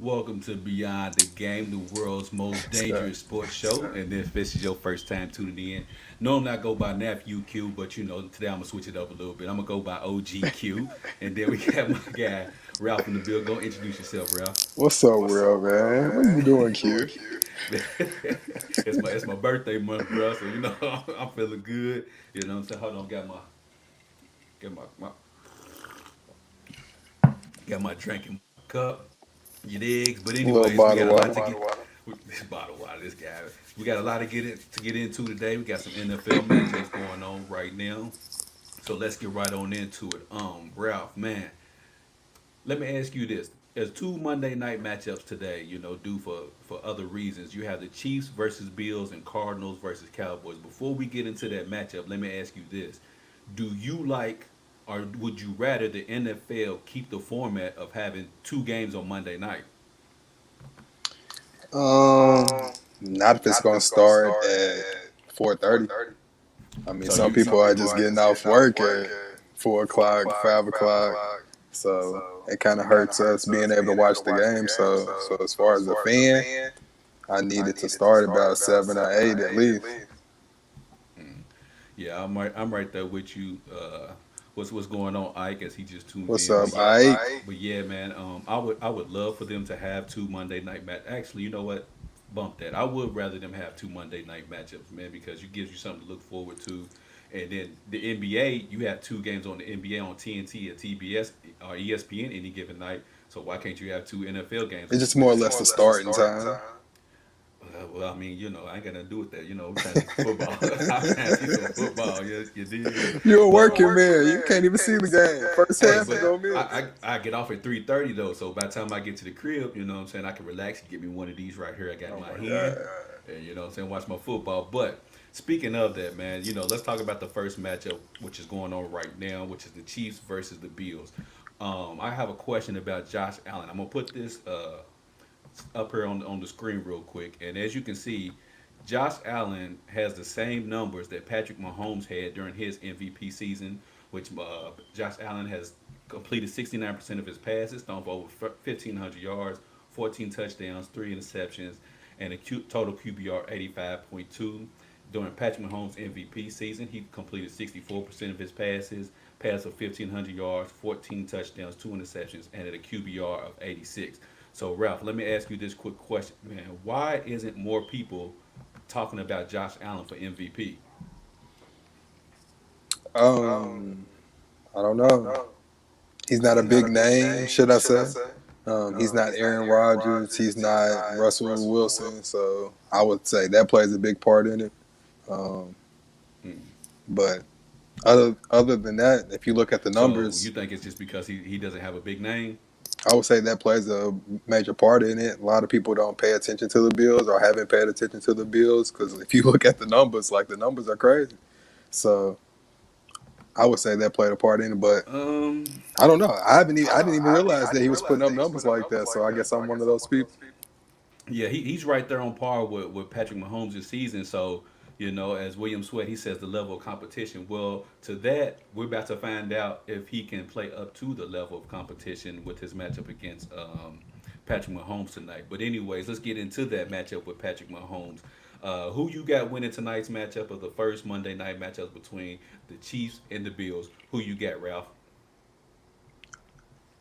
Welcome to Beyond the Game, the world's most So, dangerous sports show. And if this is your first time tuning in, normally I go by Nephew Q, but today I'm gonna switch it up a little bit. I'm gonna go by OGQ, and then we got my guy Ralph in the bill. Go introduce yourself, Ralph. what's up, real man? What you doing, Q? It's my birthday month, bro. So I'm feeling good. You know what I'm saying? Hold on, got my drink in my cup. You digs? But A little anyways, we got bottle a lot water. to get. This bottle water, this guy. We got a lot to get into today. We got some NFL matchups going on right now. So let's get right on into it. Ralph, man, let me ask you this: there's two Monday night matchups today. Due for other reasons. You have the Chiefs versus Bills and Cardinals versus Cowboys. Before we get into that matchup, let me ask you this: do you like, or would you rather the NFL keep the format of having two games on Monday night? Not if it's gonna start at 4:30. I mean, So some you people are just getting off work at 4 o'clock, 5 o'clock. So it kind of hurts us being able to watch the game. So as far as a fan, I need it to start about 7 or 8 at least. Mm. Yeah, I'm right there with you. What's going on, Ike? As he just tuned What's in, up, Ike? but yeah, man. I would love for them to have two Monday night match. Actually, you know what? Bump that. I would rather them have two Monday night matchups, man, because it gives you something to look forward to. And then the NBA, you have two games on the NBA on TNT or TBS or ESPN any given night. So why can't you have two NFL games It's on just the more or same less night? the starting time. Well, I mean, I ain't got nothing to do with that. We're trying to see some football. I'm trying to see some football. You did. You're a But working man. You can't even see the game. First hey, half, you but go miss. I get off at 3:30 though. So by the time I get to the crib, you know what I'm saying, I can relax and get me one of these right here. I got in Oh my my hand, god. and you know what I'm saying, watch my football. But speaking of that, man, let's talk about the first matchup, which is going on right now, which is the Chiefs versus the Bills. I have a question about Josh Allen. I'm gonna put this up here on the screen real quick. And as you can see, Josh Allen has the same numbers that Patrick Mahomes had during his MVP season, which Josh Allen has completed 69% of his passes, thrown for over 1,500 yards, 14 touchdowns, 3 interceptions, and a total QBR 85.2. During Patrick Mahomes' MVP season, he completed 64% of his passes, passed for 1,500 yards, 14 touchdowns, 2 interceptions, and at a QBR of 86. So, Ralph, let me ask you this quick question, man. Why isn't more people talking about Josh Allen for MVP? Um, I don't know. He's not a big name, should I say? He's not Aaron Rodgers. He's not Russell Wilson. So I would say that plays a big part in it. Um, Hmm. but other than that, if you look at the So, you numbers, think it's just because he doesn't have a big name? I would say that plays a major part in it. A lot of people don't pay attention to the Bills or haven't paid attention to the Bills because if you look at the numbers, like the numbers are crazy. So I would say that played a part in it. But Um, I don't know. I didn't even realize that he was putting up numbers like that. So I guess I'm one of those people. yeah, he's right there on par with Patrick Mahomes this season. So, as William Sweat, he says the level of competition. Well, to that, we're about to find out if he can play up to the level of competition with his matchup against Patrick Mahomes tonight. But anyways, let's get into that matchup with Patrick Mahomes. Who you got winning tonight's matchup of the first Monday night matchup between the Chiefs and the Bills? Who you got, Ralph?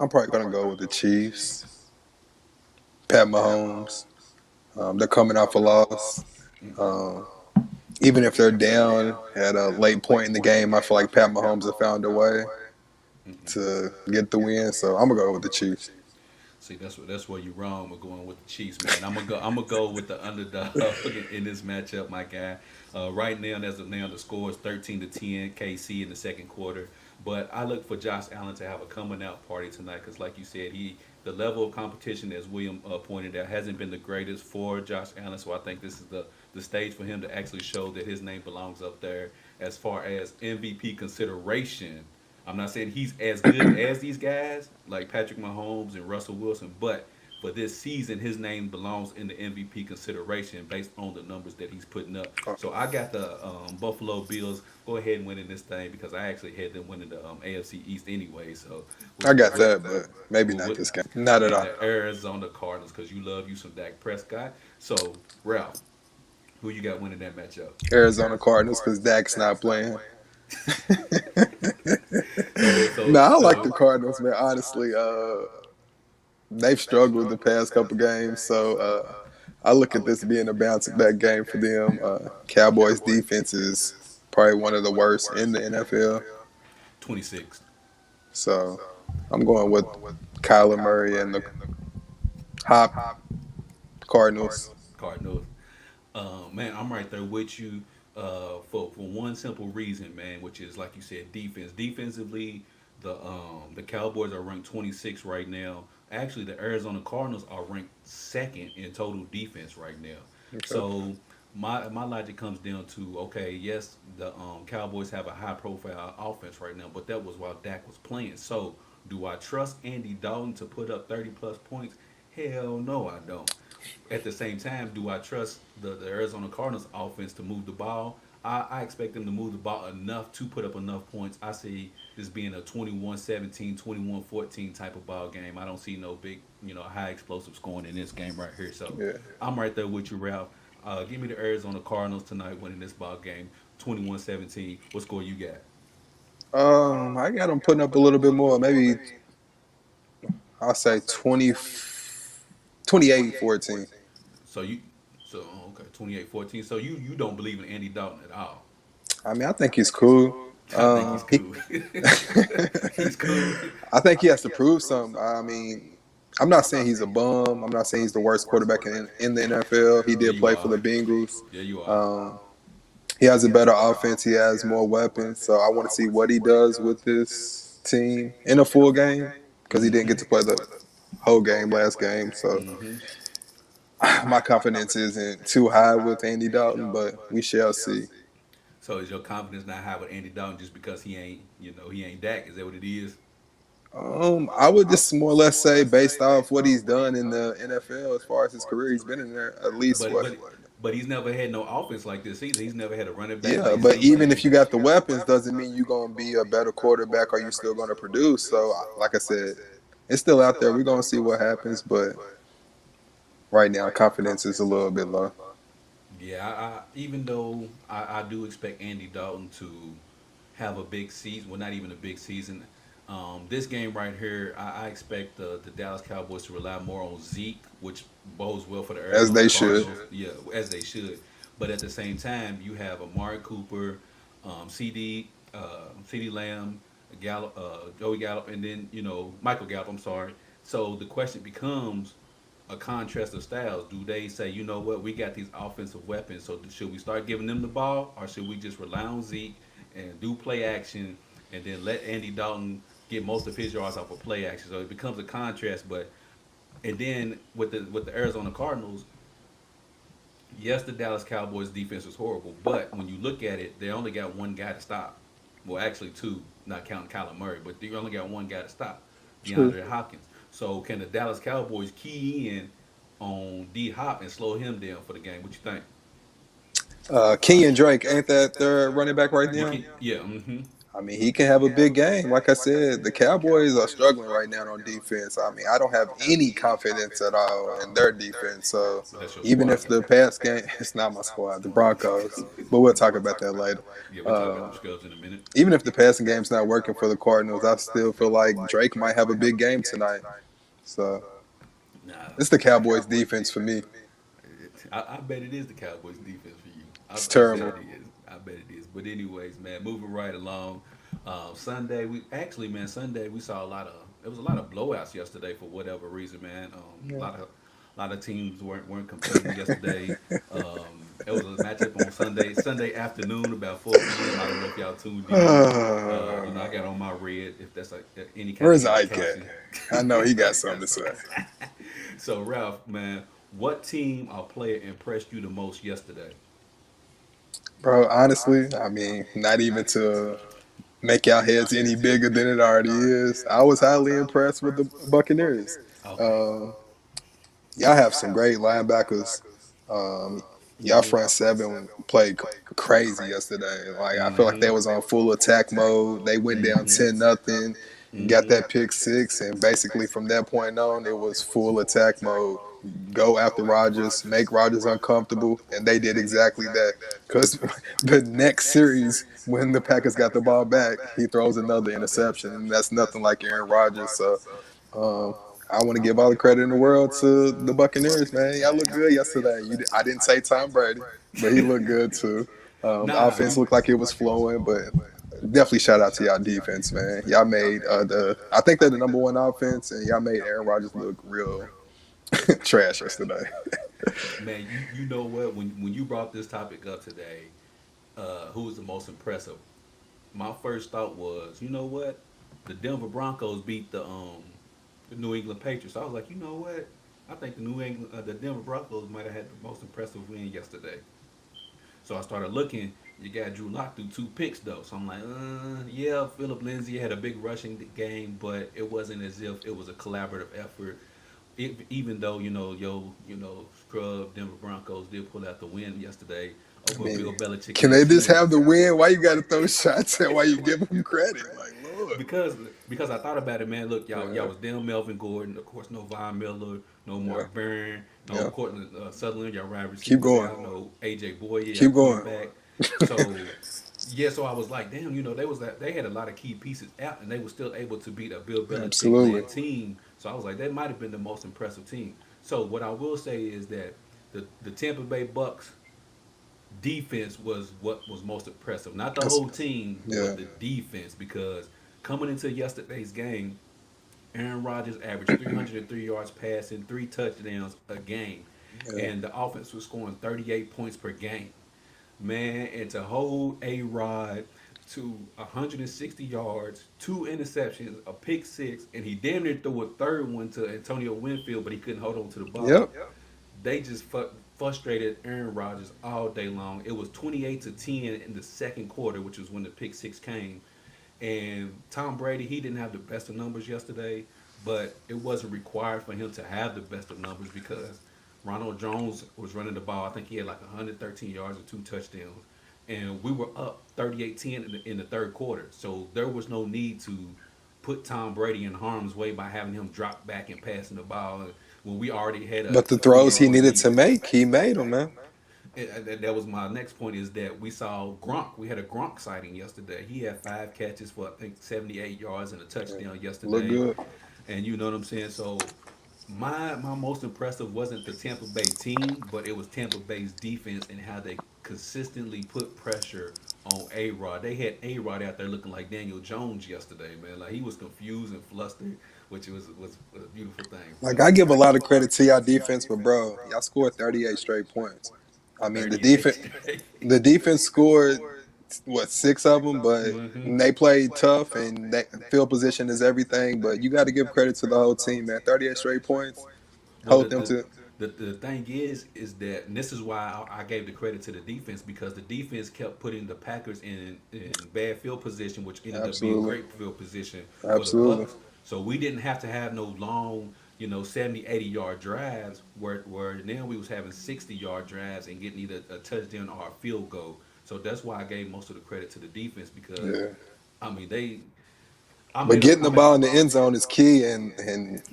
I'm probably gonna go with the Chiefs. Pat Mahomes. They're coming off a loss. Um, Even if they're down at a late point in the game, I feel like Pat Mahomes have found a way to get the win. So I'm gonna go with the Chiefs. See, that's where you're wrong with going with the Chiefs, man. I'm gonna go with the underdog in this matchup, my guy. Right now, the score is 13-10 KC in the second quarter. But I look for Josh Allen to have a coming out party tonight because, like you said, the level of competition, as William pointed out, hasn't been the greatest for Josh Allen. So I think this is the stage for him to actually show that his name belongs up there as far as MVP consideration. I'm not saying he's as good as these guys like Patrick Mahomes and Russell Wilson, but for this season, his name belongs in the MVP consideration based on the numbers that he's putting up. Oh, So I got the Buffalo Bills go ahead and winning this thing because I actually had them winning the AFC East anyway. So I we'll, got we'll, that, but maybe not we'll, this game. Not at and all. the Arizona Cardinals because you love you some Dak Prescott. So Ralph, who you got winning that matchup? Arizona Cardinals because Dak's not playing. So No, so I like so the Cardinals, man. Honestly, they've struggled the past couple games, so I look at this being a bounce back game for them. Cowboys defense is probably one of the worst in the NFL, 26 so I'm going with Kyler Murray and the Hop Cardinals. Cardinals. Man, I'm right there with you for one simple reason, man, which is like you said, defense. Defensively, the Cowboys are ranked 26 right now. Actually, the Arizona Cardinals are ranked second in total defense right now. Okay. So my logic comes down to okay, yes, the Cowboys have a high profile offense right now, but that was while Dak was playing. So do I trust Andy Dalton to put up 30 plus points? Hell no, I don't. At the same time, do I trust the Arizona Cardinals offense to move the ball? I expect them to move the ball enough to put up enough points. I see this being a 21-17, 21-14 type of ball game. I don't see no big, high explosive scoring in this game right here. So Yeah. I'm right there with you, Ralph. Give me the Arizona Cardinals tonight winning this ball game, 21-17. What score you got? I got them putting up a little bit more. Maybe I'll say 28-14. So you, okay, 28-14. So you don't believe in Andy Dalton at all? I mean, I think he's cool. I think he's He, cool. He's cool. I think he has to prove something. I mean, I'm not saying he's a bum. I'm not saying he's the worst quarterback in the NFL. He Yeah, did you play for are. the Bengals. Yeah, you are. Um, he has a better offense. He has more weapons. So I want to see what he does with this team in a full game because he didn't Mm-hmm. get to play the whole game last game. So Mm-hmm. my confidence isn't too high with Andy Dalton, but we shall see. So is your confidence not high with Andy Dalton just because he ain't Dak? Is that what it is? I would just more or less say based off what he's done in the NFL as far as his career, he's been in there at least But what. but but he's never had no offense like this either. He's never had a running back Yeah, like but Zeke. even if you got the weapons, doesn't mean you're gonna be a better quarterback or you're still gonna produce. So, like I said, it's still out there. We're gonna see what happens, but right now, confidence is a little bit low. Yeah, even though I do expect Andy Dalton to have a big season, well, not even a big season. This game right here, I expect the Dallas Cowboys to rely more on Zeke, which bodes well for the As Arizona they should. Cardinals. Yeah, as they should. But at the same time, you have Amari Cooper, CD Lamb, Gallup, Joey Gallup, and then Michael Gallup. I'm sorry. So the question becomes a contrast of styles. Do they say, you know what, we got these offensive weapons, so should we start giving them the ball, or should we just rely on Zeke and do play action, and then let Andy Dalton get most of his yards off of play action? So it becomes a contrast. But and then with the Arizona Cardinals, yes, the Dallas Cowboys defense is horrible, but when you look at it, they only got one guy to stop. Well, actually two, not counting Kyler Murray, but they only got one guy to stop, True. DeAndre Hopkins. So can the Dallas Cowboys key in on D Hop and slow him down for the game? What you think? Kenyon Drake, ain't that their running back right Yeah, now? yeah. Mm-hmm. I mean, he can have a big game. Like I said, the Cowboys are struggling right now on defense. I mean, I don't have any confidence at all in their defense. So But that's your even squad. if the pass game, it's not my squad, the Broncos, but we'll talk about that later. Yeah, we'll talk about Uh, them scrubs in a minute. even if the passing game's not working for the Cardinals, I still feel like Drake might have a big game tonight. So Nah, it's the Cowboys defense for me. I bet it is the Cowboys defense for you. It's I bet terrible. it is. I bet it is. But anyways, man, moving right along. Sunday, Sunday we saw a lot of. There was a lot of blowouts yesterday for whatever reason, man. A lot of teams weren't competing yesterday. It was a matchup on Sunday afternoon about 4 p.m. I don't know if y'all tuned in. I got on my red if that's like any kind of Where's Ike at? indication. I know he got something to say. So Ralph, man, what team or player impressed you the most yesterday? Bro, honestly, I mean, not even to make y'all heads any bigger than it already is. I was highly impressed with the Buccaneers. Okay. Uh, y'all have some great linebackers. Um, y'all front seven played crazy yesterday. Like I feel like they was on full attack mode. They went down 10-0, got that pick six, and basically from that point on, it was full attack mode. Go after Rodgers, make Rodgers uncomfortable, and they did exactly that. Because the next series, when the Packers got the ball back, he throws another interception, and that's nothing like Aaron Rodgers. So um, I want to give all the credit in the world to the Buccaneers, man. Y'all looked good yesterday. I didn't say Tom Brady, but he looked good too. The Nah, offense looked like it was flowing, but definitely shout out to y'all defense, man. Y'all made I think they're the number one offense, and y'all made Aaron Rodgers look real trash yesterday. man, you know what? When you brought this topic up today, who was the most impressive? My first thought was, you know what? The Denver Broncos beat the New England Patriots. I was like, you know what? I think the Denver Broncos might have had the most impressive win yesterday. So I started looking. You got Drew Lock through two picks though, so I'm like, yeah, Philip Lindsay had a big rushing game, but it wasn't as if it was a collaborative effort. Even though scrub Denver Broncos did pull out the win yesterday I over Bill mean, Belichick can and the they just team. have the win? Why you got to throw shots at? Why you give them credit? Like, Lord. because because I thought about it, man. Look, y'all Yeah, was down Melvin Gordon, of course, no Von Miller, no yeah, Mark Byrne, no yeah. Courtland Sutherland. Y'all right Keep receivers going. out, no AJ Boye, y'all Keep going. cornerback. So yeah, so I was like, damn, they had a lot of key pieces out, and they were still able to beat a Bill Belichick Absolutely. led team. So I was like, that might have been the most impressive team. So what I will say is that the Tampa Bay Bucks defense was what was most impressive. Not the That's, whole team, yeah, but the defense. Because coming into yesterday's game, Aaron Rodgers averaged 303 yards passing, 3 touchdowns a game, yeah. and the offense was scoring 38 points per game. Man, and to hold A Rod to 160 yards, 2 interceptions, a pick six, and he damn near threw a third one to Antonio Winfield, but he couldn't hold on to the ball. Yep. They just frustrated Aaron Rodgers all day long. It was 28-10 in the second quarter, which was when the pick six came. And Tom Brady, he didn't have the best of numbers yesterday, but it wasn't required for him to have the best of numbers because Ronald Jones was running the ball. I think he had like 113 yards and 2 touchdowns. And we were up 38-10 in the third quarter. So there was no need to put Tom Brady in harm's way by having him drop back and passing the ball when we already had But the a field throws he goal needed lead. to make, he made them, man. And that was my next point is that we saw Gronk. We had a Gronk sighting yesterday. He had 5 catches for I think 78 yards and a Yeah. touchdown Look yesterday. good. And you know what I'm saying? So my most impressive wasn't the Tampa Bay team, but it was Tampa Bay's defense and how they consistently put pressure on A Rod. They had A Rod out there looking like Daniel Jones yesterday, man. Like he was confused and flustered, which was a beautiful thing. Like So I give a lot of credit to y'all defense, but bro, y'all scored 38 straight points. I mean, 38 straight. the defense scored what, six of them, but hmm they played tough and that field position is everything. But you got to give credit to the whole team, man. 38 straight points, Well, hold them to. the thing is that and this is why I gave the credit to the defense because the defense kept putting the Packers in bad field position, which ended up being Absolutely, great field position for the absolutely. Bucks. So we didn't have to have no long, 70, 80 yard drives where now we was having 60-yard drives and getting either a touchdown or a field goal. So that's why I gave most of the credit to the defense because Yeah. I mean they I But made a getting the comment. ball in the end zone is key, and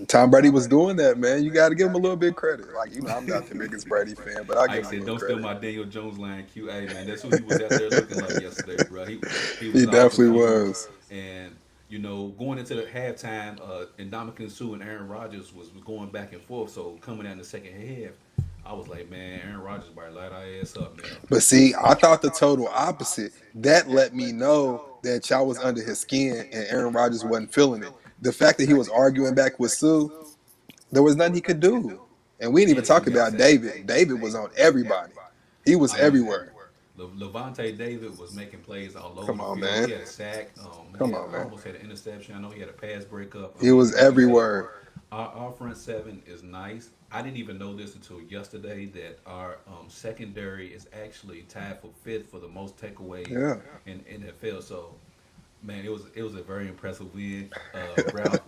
Tom Brady was doing that, man. You got to give him a little bit of credit. Like I'm not the biggest Brady fan, but I'll give Ike him a said, little "Don't steal credit. my Daniel Jones line, QA man. That's who he was out there looking like yesterday, bro. He He was all definitely confused, was. and going into the halftime, Ndamukong Suh and Aaron Rodgers was going back and forth. So coming out in the second half, I was like, man, Aaron Rodgers better light our ass up now. But see, I thought the total opposite. That let me know that y'all was under his skin and Aaron Rodgers wasn't feeling it. The fact that he was arguing back with Sue, there was nothing he could do. And we didn't even And talk about David. David was on everybody. He was I mean, everywhere. Levante David was making plays all over Come the on, field. He man. had a sack. He Come had on, man. almost had an interception. I know he had a pass breakup. I He mean, was like you said, everywhere. our front seven is nice. I didn't even know this until yesterday that our secondary is actually tied for fifth for the most takeaways Yeah. in NFL. So, man, it was a very impressive win. Ralph,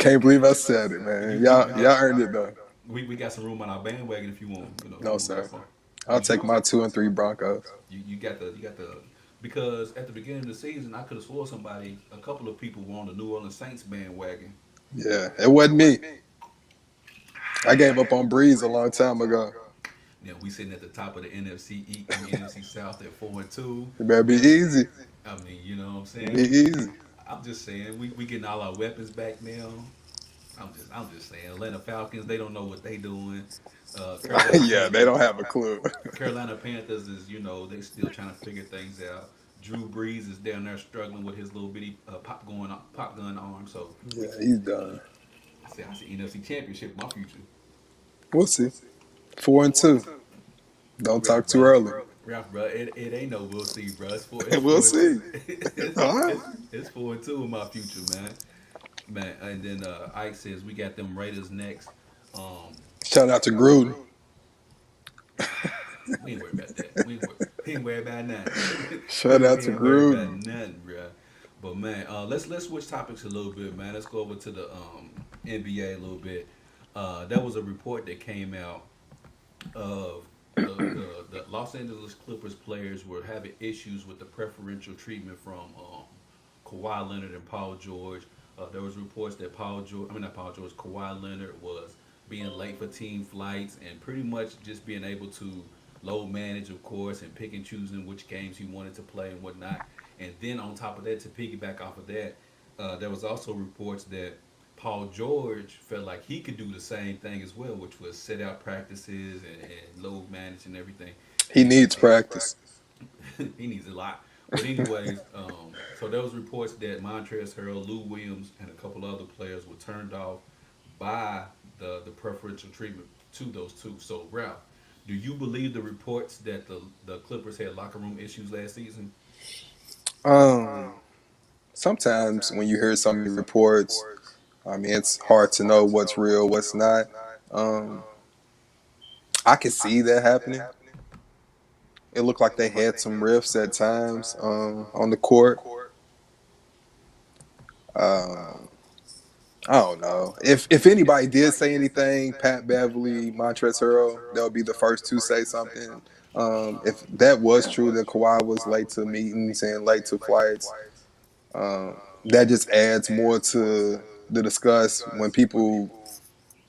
Can't believe I said it, man. Y'all earned it though. We got some room on our bandwagon if you want. If you No, want to sir. jump on. I'll take my 2 and 3 Broncos. You got the because at the beginning of the season I could have swore somebody a couple of people were on the New Orleans Saints bandwagon. Yeah, it wasn't me. I gave up on Breeze a long time ago. Then we sitting at the top of the NFC South at 4-2. It better be Man, easy. I mean, you know what I'm Be saying? easy. I'm just saying we getting all our weapons back now. I'm just saying Atlanta Falcons, they don't know what they doing. Carolina Yeah, they Panthers don't have a clue. Carolina Panthers is, they still trying to figure things out. Drew Brees is down there struggling with his little bitty pop gun arm. So Yeah, he's done. I see NFC Championship in my future. We'll see. 4-2. Don't talk too Ralph, early. Ralph, bro, it ain't no we'll see, bro. It's We'll four and see. it's, All right. it's 4-2 in my future, man. Man, and then Ike says we got them Raiders next. Um, Shout out to Gruden. we ain't worried about that. We ain't worried about nothing. Shout out We to ain't worried about Gruden. nothing, bro. But man, let's switch topics a little bit, man. Let's go over to the NBA a little bit. There was a report that came out of the Los Angeles Clippers players were having issues with the preferential treatment from Kawhi Leonard and Paul George. There was reports that not Paul George, Kawhi Leonard was being late for team flights and pretty much just being able to load manage, of course, and pick and choosing which games he wanted to play and whatnot. And then on top of that, to piggyback off of that, there was also reports that Paul George felt like he could do the same thing as well, which was set out practices and load manage and everything. He And needs practice. he needs a lot. But anyways, so there was reports that Montrezl Harrell, Lou Williams, and a couple other players were turned off by the preferential treatment to those two. So Ralph, do you believe the reports that the Clippers had locker room issues last season? Um, Sometimes when you hear so many reports, I mean, it's hard to know what's real, what's not. Um, I could see that happening. It looked like they had some rifts at times on the court. Um, I don't know. If anybody did say anything, Pat Beverly, Montrezl Harrell, they'll be the first to say something. If that was true, that Kawhi was late to meetings and late to flights, that just adds more to the discuss when people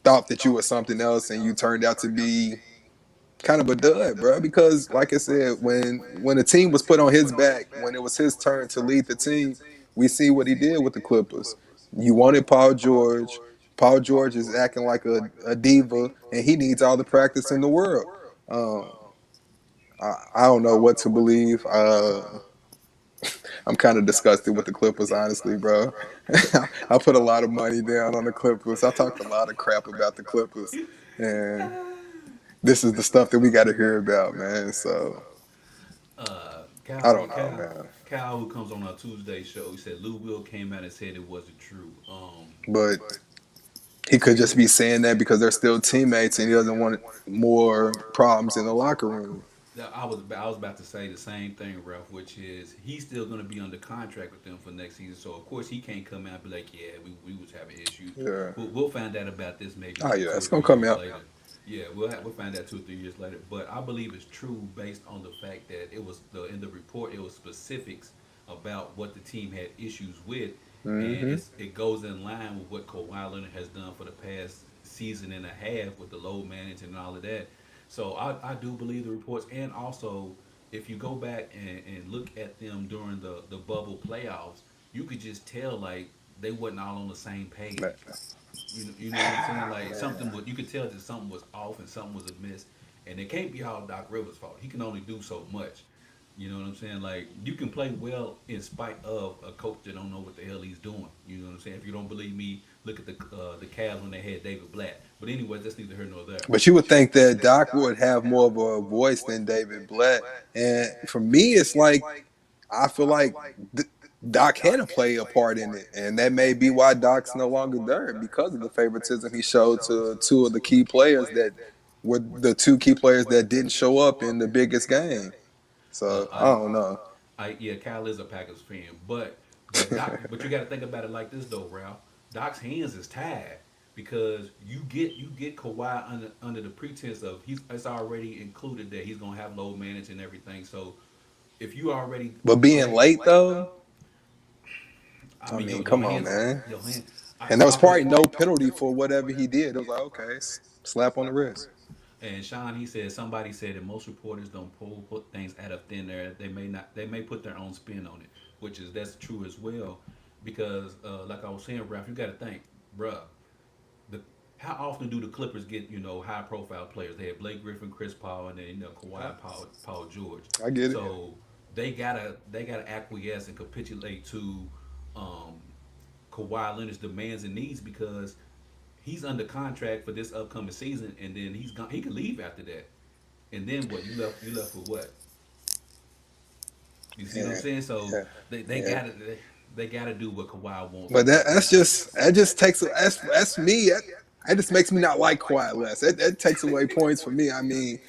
thought that you were something else and you turned out to be kind of a dud, bro. Because like I said, when the team was put on his back, when it was his turn to lead the team, we see what he did with the Clippers. You wanted Paul George. Paul George is acting like a diva, and he needs all the practice in the world. Um, I don't know what to believe. I'm kind of disgusted with the Clippers, honestly, bro. I put a lot of money down on the Clippers. I talked a lot of crap about the Clippers, and this is the stuff that we got to hear about, man. So I Cal, don't know, man. Cal, who comes on our Tuesday show, he said Lou Will came out and said it wasn't true. But he could just be saying that because they're still teammates, and he doesn't want more problems in the locker room. I was about to say the same thing, Ralph, which is he's still going to be under contract with them for next season. So of course he can't come out and be like, yeah, we was having issues. Yeah. We'll find out about this maybe Oh like yeah, two it's or gonna three come years out. later. Yeah, we'll find out 2 or 3 years later. But I believe it's true based on the fact that it was in the report it was specifics about what the team had issues with, and Hmm. it goes in line with what Kawhi Leonard has done for the past season and a half with the load management and all of that. So I do believe the reports, and also if you go back and look at them during the bubble playoffs, you could just tell like they wasn't all on the same page. You know what I'm saying? Like something was you could tell that something was off and something was amiss, and it can't be all Doc Rivers' fault. He can only do so much. You know what I'm saying? Like you can play well in spite of a coach that don't know what the hell he's doing. You know what I'm saying? If you don't believe me, look at the Cavs when they had David Blatt. But anyways, that's neither here nor there. But you would think that Doc would have more of a voice than David Blatt. And for me, it's like I feel like Doc had to play a part in it, and that may be why Doc's no longer there because of the favoritism he showed to two of the key players that were the two key players that didn't show up in the biggest game. Uh, So I I, don't know. yeah, Kyle is a Packers fan, but you got to think about it like this though, Ralph. Doc's hands is tied because you get Kawhi under the pretense of he's it's already included that he's gonna have load manage and everything. So if you already But being play, late though, I I mean mean, your come on, hands man. your hand. And there So was I put probably no penalty for whatever he did. It was like, okay, slap on the wrist. and Sean he said somebody said that most reporters don't put things out of thin air. They may put their own spin on it, which is that's true as well. Because like I was saying, Ralph, you got to think, bruh. The how often do the Clippers get high profile players? They have Blake Griffin, Chris Paul, and then Kawhi and Paul George. I get it. So they gotta acquiesce and capitulate to um, Kawhi Leonard's demands and needs because he's under contract for this upcoming season, and then he's gone. He could leave after that, and then what? You left with what? You see what I'm Yeah, saying? So yeah, they yeah. they gotta do what Kawhi wants But because that just takes that's me. That just makes me not like Kawhi less. That takes away points for me. I mean,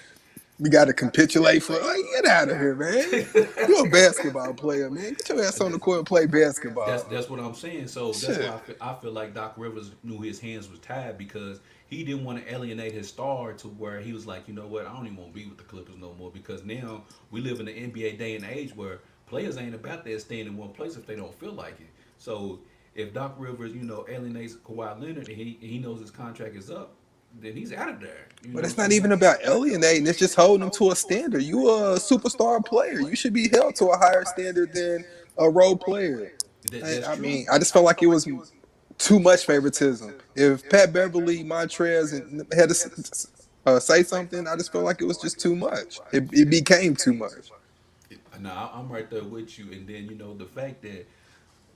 we got to capitulate for like, get out of here, man. You're a basketball player, man. Get your ass on the court and play basketball. That's what I'm saying. So that's Shit. why I feel like Doc Rivers knew his hands was tied because he didn't want to alienate his star to where he was like, you know what, I don't even want to be with the Clippers no more because now we live in the NBA day and age where players ain't about that staying in one place if they don't feel like it. So if Doc Rivers, alienates Kawhi Leonard and he knows his contract is up, then he's out of there. You know But what I'm it's not saying? even about alienating. It's just holding them to a standard. You a superstar player. You should be held to a higher standard than a role player. That's I true. mean, I just felt like it was too much favoritism. If Pat Beverly, Montrez, and had to say something, I just felt like it was just too much. It became too much. Now I'm right there with you, and then the fact that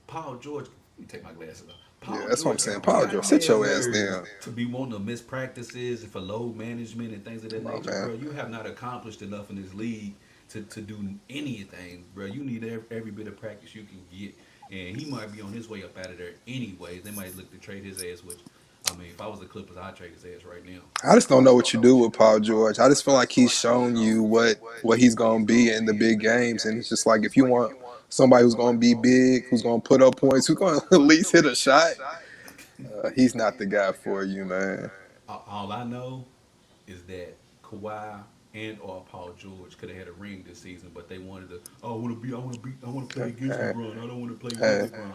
Paul George, let me take my glasses off. Yeah, Paul that's what I'm George saying. Paul got George, sit mad your ass nerve down. to be wanting to miss practices for load management and things of that Come on, nature, man. bro. You have not accomplished enough in this league to do anything, bro. You need every bit of practice you can get, and he might be on his way up out of there anyways. They might look to trade his ass, which I mean, if I was the Clippers, I'd trade his ass right now. I just don't know what you do with Paul George. I just feel like he's shown you what he's gonna be in the big games, and it's just like if you want somebody who's gonna be big, who's gonna put up points, who's gonna at least hit a shot, he's not the guy for you, man. All I know is that Kawhi and or Paul George could have had a ring this season, but they wanted to. Oh, I want to play against Hey, LeBron. I don't want to play with hey. LeBron.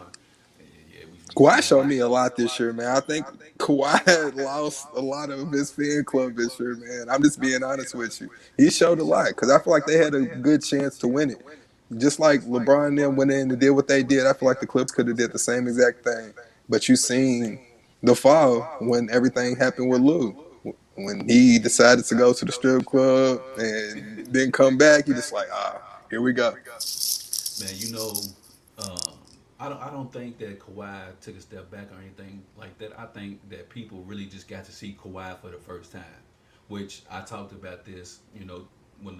Yeah, we Kawhi seen showed that. me a lot this year, man. I think Kawhi lost a lot of his fan club this year, man. I'm just being honest with you. He showed a lot because I feel like they had a good chance to win it. Just like LeBron and them went in and did what they did, I feel like the Clips could have did the same exact thing. But you seen the fall when everything happened with Lou. When he decided to go to the strip club and then come back, he just like, here we go. Man, um, I don't think that Kawhi took a step back or anything like that. I think that people really just got to see Kawhi for the first time, which I talked about this,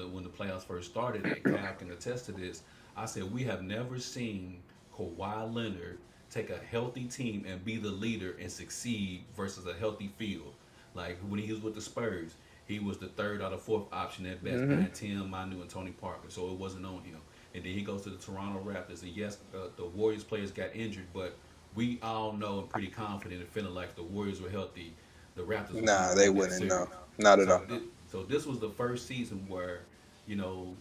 when the playoffs first started, and Cal can attest to this. I said we have never seen Kawhi Leonard take a healthy team and be the leader and succeed versus a healthy field. Like when he was with the Spurs, he was the third or the fourth option at best Hmm. behind Tim, Manu, and Tony Parker. So it wasn't on him. And then he goes to the Toronto Raptors. And yes, the Warriors players got injured, but we all know and pretty confident and feeling like if the Warriors were healthy, the Raptors was going Nah, to they win that wouldn't know. series. Not at So, all. so this was the first season where you know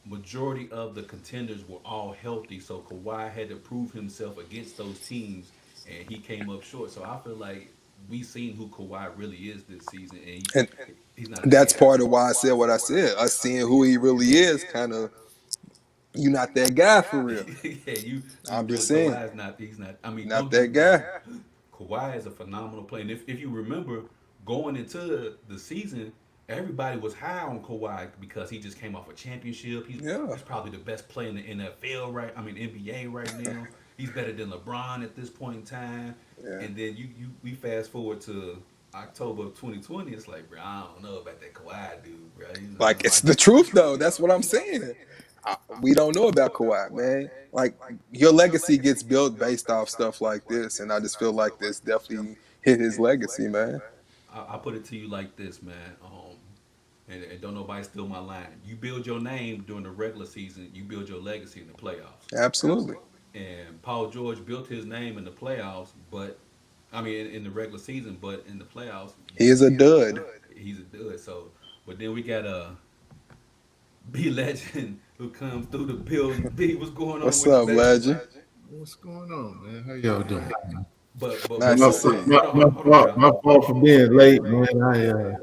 majority of the contenders were all healthy. So Kawhi had to prove himself against those teams, and he came up short. So I feel like we seen who Kawhi really is this season, and And he's not a that's scam. part of why I said what I said. Us seeing who he really is, kind of, you not that guy for real. Yeah, you I'm really just saying, Kawhi is not. He's not. I mean, not don't get that me guy. wrong. Kawhi is a phenomenal player, and if you remember going into the season, everybody was high on Kawhi because he just came off a championship. Yeah, He's probably the best player in the NFL right. I mean NBA right now. He's better than LeBron at this point in time. yeah. And then we fast forward to October of 2020. It's like, bro, I don't know about that Kawhi dude, bro. Like it's the truth though. That's what I'm saying. We don't know about Kawhi, man. Like your legacy gets built based off stuff like this, and I just feel like this definitely hit his legacy, man. I put it to you like this, man. And don't nobody steal my line. You build your name during the regular season. You build your legacy in the playoffs. Absolutely. And Paul George built his name in the playoffs, but I mean, in the regular season, but in the playoffs, He is a dud. he's a dud. So, but then we got a B legend who comes through the building. B, what's going on What's with you, up, baby? legend? What's going on, man? How y'all doing? But Nice My, to before, see you. hold on, hold on, hold on, Cal. my fault for being late, man.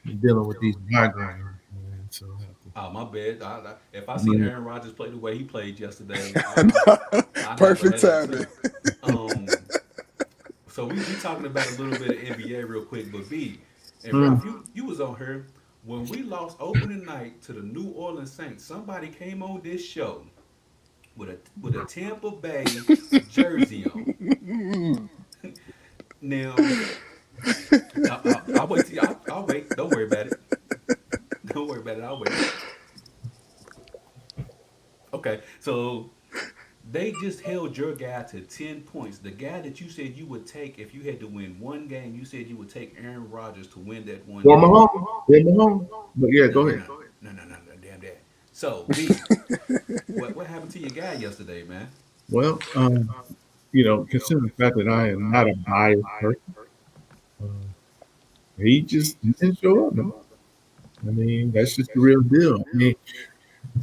I'm dealing with these migraines, man. So I have to. Oh, my bad. If I see Man, Aaron Rodgers play the way he played yesterday, I have a Perfect headache timing. too. Um, so we talking about a little bit of NBA real quick, but B and mm, Ralph, you was on here when we lost opening night to the New Orleans Saints. Somebody came on this show with a Tampa Bay jersey on. Now, I'll wait till I'll wait. Don't worry about it. Don't worry about it. I'll wait. Okay, so they just held your guy to 10 points. The guy that you said you would take if you had to win one game, you said you would take Aaron Rodgers to win that one for my game. home, for my home. But yeah, No, go no, ahead. no, no, no, no, no, damn that. So B, what happened to your guy yesterday, man? Well, considering the fact that I am not a biased person, uh, he just didn't show up, man. I mean, that's just the real deal. I mean,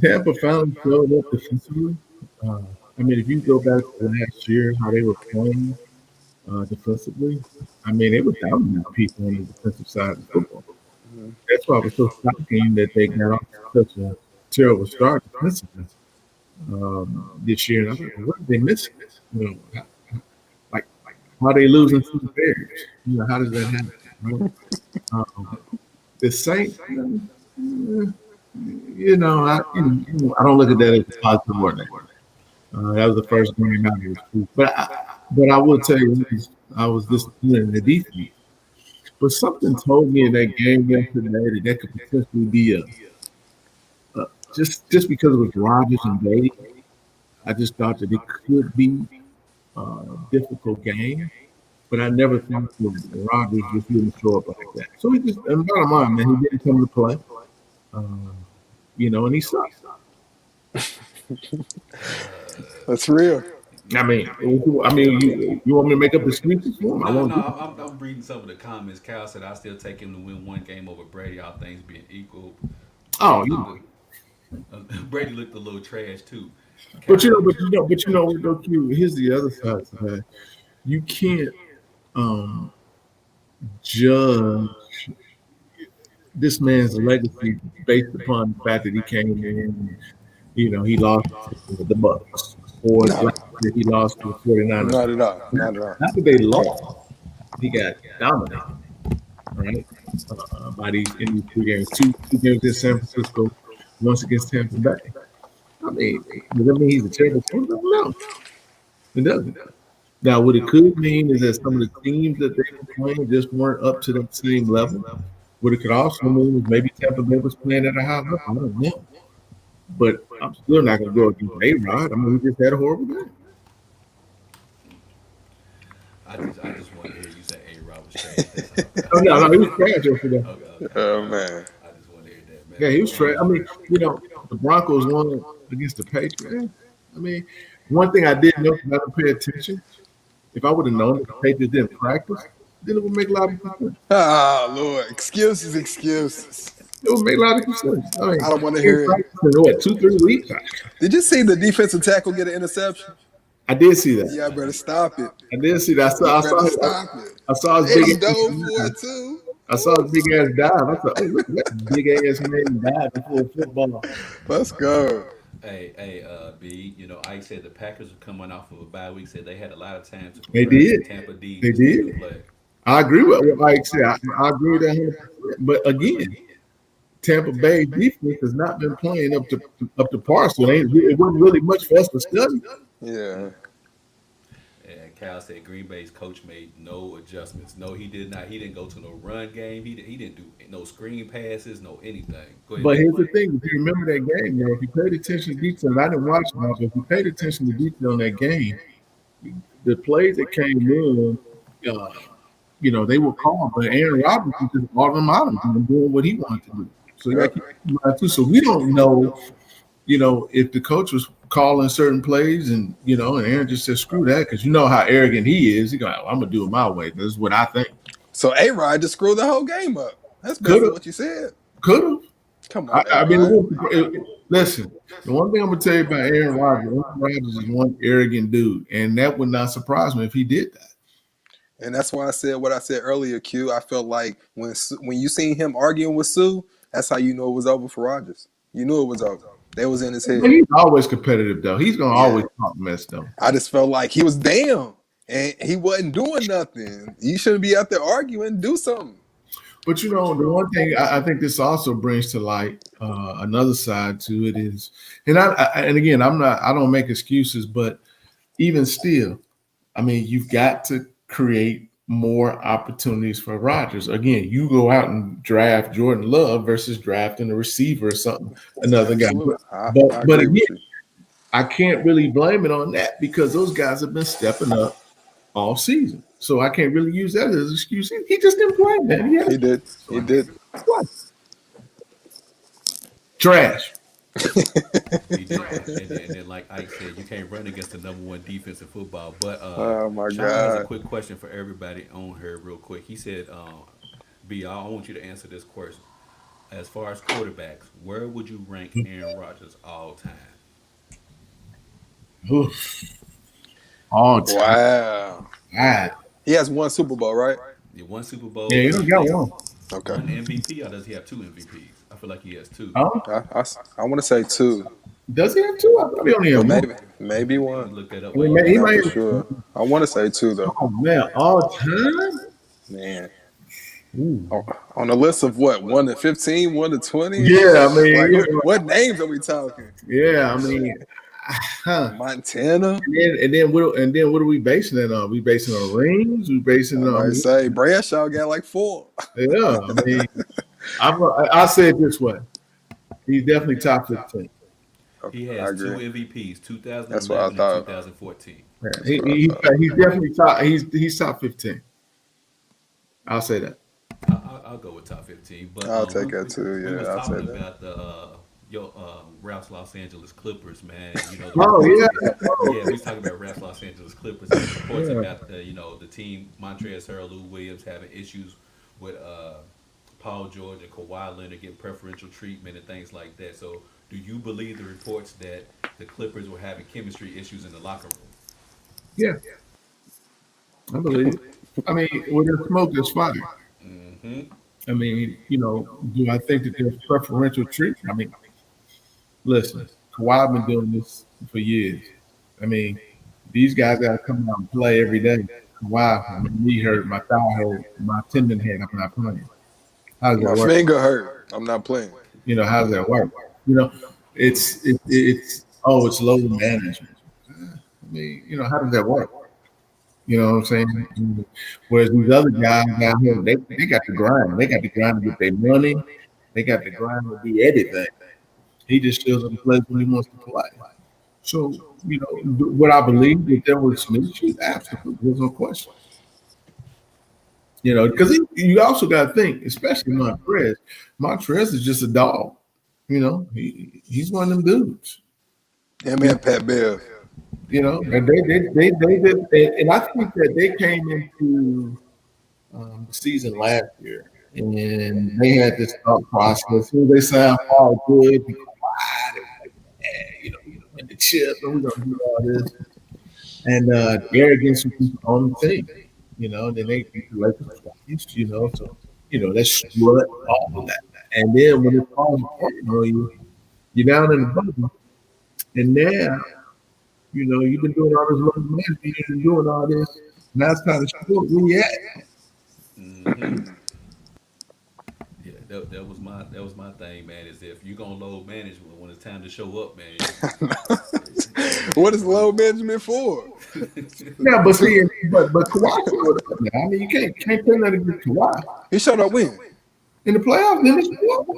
Tampa finally showed up defensively. Uh, I mean, if you go back to last year, how they were playing defensively, I mean, they were dominating people on the defensive side of the football. That's why it was so shocking that they got off to such a terrible start defensively this year. And I thought, well, what are they missing? You know, like how are they losing to the Bears? You know, how does that happen? Right? Um, the Saints, I don't look at that as a positive or negative. That was the first game out of this group. But I will tell you, I was disappointed in the defense. But something told me in that game yesterday that that could potentially be a just because it was Rodgers and Brady. I just thought that it could be a difficult game. But I never thought that Rodgers just wouldn't show up like that. So he just, and bottom line, man, he didn't come to play. Um, and he sucked. That's real. You want me to make up excuses for him? I No, won't no, do I'm reading some of the comments. Cal said I still take him to win one game over Brady. All things being equal, Oh, Brady looked Brady looked a little trash too. but Cal, what though, Q, here's the other side to that. You can't um, judge this man's legacy based upon the fact that he came in and, he lost to the Bucks. Or No, last year he lost to the 49ers. not at all. Not at all. Not that they lost, he got dominated, right? By these 2 games. Two games in San Francisco, once against Tampa Bay. I mean, does that mean he's a terrible quarterback? No, it doesn't. Now, what it could mean is that some of the teams that they were playing just weren't up to that same level. What it could also mean is maybe Tampa Bay was playing at a high level. I don't know. But I'm still not going to go against A-Rod. I mean, he just had a horrible game. I just wanted to hear you say A Rod was trash. That's all. Oh, no, he was trash yesterday. Okay, okay. Oh man. I just wanted to hear that, Yeah, he was man. trash. I mean, the Broncos won against the Patriots. I mean, one thing I did notice, I didn't pay attention. If I would have known that the Patriots didn't practice, then it would make a lot of sense. Ah, Lord. Excuses, excuses. It would make a lot of sense. I mean, I don't want to he hear it. practiced in what, 2, 3 weeks? Did you see the defensive tackle get an interception? I did see that. Yeah, I better stop it. I did see that. You better stop it. I saw his They big dove for ass. it too. I saw his big ass dive. I thought, hey, look at that big ass man dive before football. Let's go. B, Ike said the Packers were coming off of a bye week. Said they had a lot of time to They prepare for did. Tampa D They to steal the did. play. I agree with what Mike said. I agree with that 100%. But again, Tampa Bay defense has not been playing up to par, so it wasn't really much for us to study. Yeah. And Cal said Green Bay's coach made no adjustments. No, he did not. He didn't go to no run game. He didn't do no screen passes, no anything. Go ahead, But B. here's the thing: if you remember that game, if you paid attention to detail, and I didn't watch much, but if you paid attention to detail in that game, the plays that came in, uh, they were called, but Aaron Rodgers was just automatic and doing what he wanted to do. So you got to keep in mind too. So we don't know, if the coach calling certain plays, and and Aaron just said, "Screw that," because you know how arrogant he is. He go, "I'm gonna do it my way. This is what I think." So A-Rod just screwed the whole game up. That's Could basically have, what you said. could have. Come I, on, I mean, A-Rod. listen. The one thing I'm gonna tell you about Aaron Rodgers is one arrogant dude, and that would not surprise me if he did that. And that's why I said what I said earlier, Q. I felt like when you seen him arguing with Sue, that's how you know it was over for Rodgers. You knew it was over. That was in his But head. he's always competitive, though. He's gonna Yeah. always talk mess, though. I just felt like he was down and he wasn't doing nothing. You shouldn't be out there arguing. Do something. But the one thing I think this also brings to light another side to it is, and again, I don't make excuses, but even still, I mean, you've got to create more opportunities for Rodgers. Again, you go out and draft Jordan Love versus drafting a receiver or something, another guy. Absolutely. I But agree with again, you. I can't really blame it on that because those guys have been stepping up all season. So I can't really use that as an excuse. He just didn't play, man. He did. He did. Trash. He did. And then, like Ike said, you can't run against the number one defense in football. But Oh my Sean has a God. quick question for everybody on here, real quick. He said, "B, I want you to answer this question. As far as quarterbacks, where would you rank Aaron Rodgers all time?" Oof. All time. Wow. God. He has one Super Bowl, right? He won Super Bowl. Yeah, you don't got one. Okay. One MVP, or does he have two MVPs? I feel like he has two. Huh? I want to say two, Does he have two? I thought he only but had one. maybe You one. look that up. I mean, While he you Not might for have, sure. I want to say two though. oh man, all time? Man, Ooh. on the list of what 1 to 15, 1 to 20. Yeah, I mean, Like what names are we talking? yeah, I mean, huh. Montana. And then what are we basing it on? We basing it on rings? We basing I it on might say Bradshaw got like 4. yeah, I mean, I say it this way. He's definitely top 15. he I has two agree. MVPs, That's what I 2011 and thought. 2014. Yeah, That's what I thought. he's definitely top. He's top 15. I'll say that. I'll go with top 15. But I'll take that too. we was Yeah, I'll say talking that. about the Ralph's Los Angeles Clippers, man. The Oh reports, yeah, yeah, we was talking about Ralph's Los Angeles Clippers and the reports yeah. about the team Montrezl Harrell, Lou Williams having issues with Paul George and Kawhi Leonard getting preferential treatment and things like that. So, do you believe the reports that the Clippers were having chemistry issues in the locker room? Yeah, I believe. I mean, where there's smoke, there's fire. Mm-hmm. I mean, do I think that there's preferential treatment? I mean, listen, Kawhi been doing this for years. I mean, these guys got to come out and play every day. Kawhi, my knee hurt, my thigh hurt, my tendon hurt. I'm not playing. How does that My work? finger hurt. I'm not playing. How does that work? You know, it's it's load management. I mean, how does that work? You know what I'm saying? Whereas these other guys out here, they got to grind. They got to grind to get their money. They got to grind to do everything. He just shows up and plays when he wants to play. So, what I believe that there was some issues, absolutely, there's no question. Because you also got to think, especially Montrez. Montrez is just a dog. He's one of them dudes. Him and Pat Bev. And they did, and I think that they came into the season last year, and they had this thought process. They sound all good, be quiet, and the chip, and we're gonna do all this, and the arrogance was on the team. And then they beat the Lakers twice. So that's what all of that. And then when it falls apart, you're down in the bottom, and now. You've been doing all this low management, you've been doing all this. Now it's kind of short. Where you at? Mm-hmm. Yeah, that was my thing, man. Is if you're gonna load management when it's time to show up, man. What is load management for? Yeah, but see, but Kawhi showed up now. I mean, you can't play nothing against Kawhi He showed up when? in the playoffs. I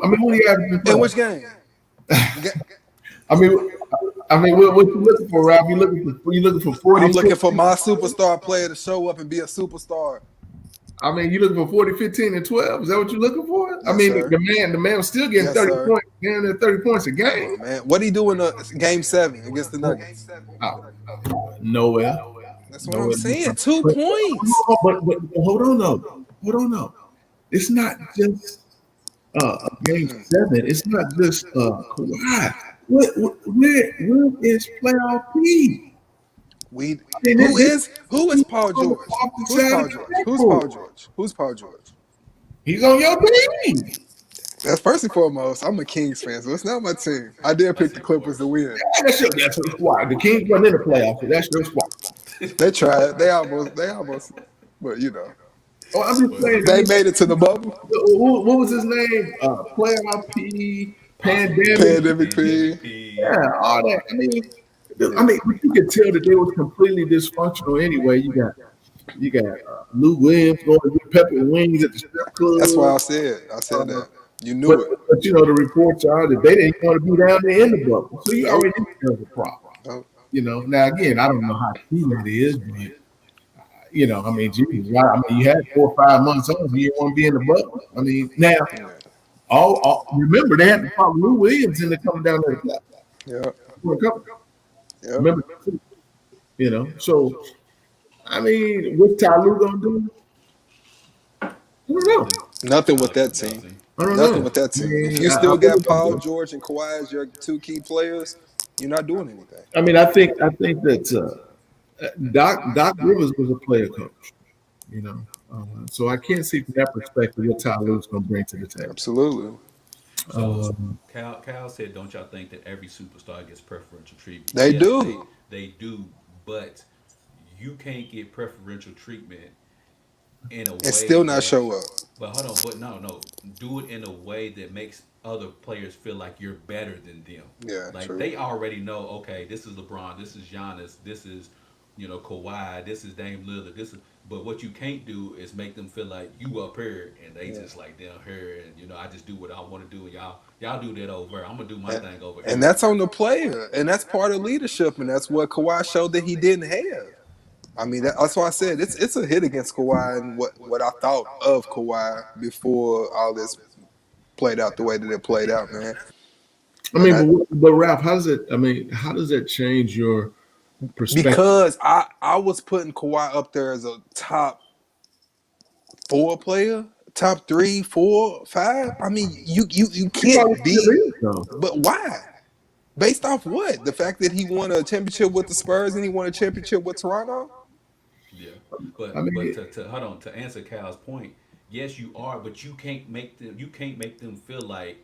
mean, who he had in the In which playoffs? game? What you looking for, Rob? You looking for 40? I'm looking for my superstar player to show up and be a superstar. I mean, you looking for 40, 15, and 12? Is that what you're looking for? I Yes, mean, sir. the man was still getting Yes, 30 sir. points, getting 30 points a Come game. on, man. What he do in game 7 against the Nuggets? Oh, nowhere. That's what I'm Nowhere. saying. 2 points. But hold on though. Hold on though. It's not just game Mm. 7. It's not just Kawhi. Where is playoff P? We I mean, who is he's Paul on the George? opposite Who's side of Paul the George? Who's backboard. Paul George? Who's Paul George? He's on your team. That's first and foremost. I'm a Kings fan, so it's not my team. I did pick That's the Clippers to important. win. That's your squad. The Kings wasn't in the playoffs, so that's your squad. They tried. They almost. But Oh, I'm just But saying. I they mean, made it to the bubble. what was his name? Playoff P, Awesome pandemic. P, Pandemic pandemic P. P. Yeah, all that. I Yeah, mean, but you could tell that they was completely dysfunctional anyway. You got Lou Williams going to get pepper wings at the strip that's why club. I said Uh, that. You but, knew it. but the reports are that they didn't want to be down there in the bubble. So you Nope. already knew there was a problem. Nope. Now again, I don't know how true that is, but I mean, Jesus, right? I mean, you had 4 or 5 months on, you didn't want to be in the bubble. I mean, now Yeah. all remember they had to pop Lou Williams in to come down there to play. Yep. Yep. Remember, So I mean, what's Ty Lue gonna do? I don't know. Nothing. Nothing with that team. Nothing. I don't Nothing know. with that I team. If mean, you I still really got don't Paul know. George and Kawhi as your two key players, you're not doing anything. I mean, I think that Doc Rivers was a player coach. You know, so I can't see from that perspective what Ty Lue's gonna bring to the table. Absolutely. So Um, Cal said, "Don't y'all think that every superstar gets preferential treatment?" They Yes, do. they do, but you can't get preferential treatment in a And way still not that. show up. But hold on, but no, do it in a way that makes other players feel like you're better than them. Yeah, Like true. they already know, okay, this is LeBron, this is Giannis, this is Kawhi, this is Dame Lillard, this is. But what you can't do is make them feel like you up here and they Yeah. just like down here, and I just do what I want to do, and y'all do that over. I'm gonna do my And, thing over and here. that's on the player. And that's part of leadership. And that's what Kawhi showed that he didn't have. I mean, that's why I said it's a hit against Kawhi and what I thought of Kawhi before all this played out the way that it played out, man. I And mean, I but Ralph, how does it? I mean, how does that change your perspective? because I was putting Kawhi up there as a top 4 player, top 3, 4, 5. I mean, you He probably can't still be, is though. but why? Based off what? The fact that he won a championship with the Spurs and he won a championship with Toronto? Yeah, I but mean, to hold on, to answer Cal's point, yes, you are, but you can't make them feel like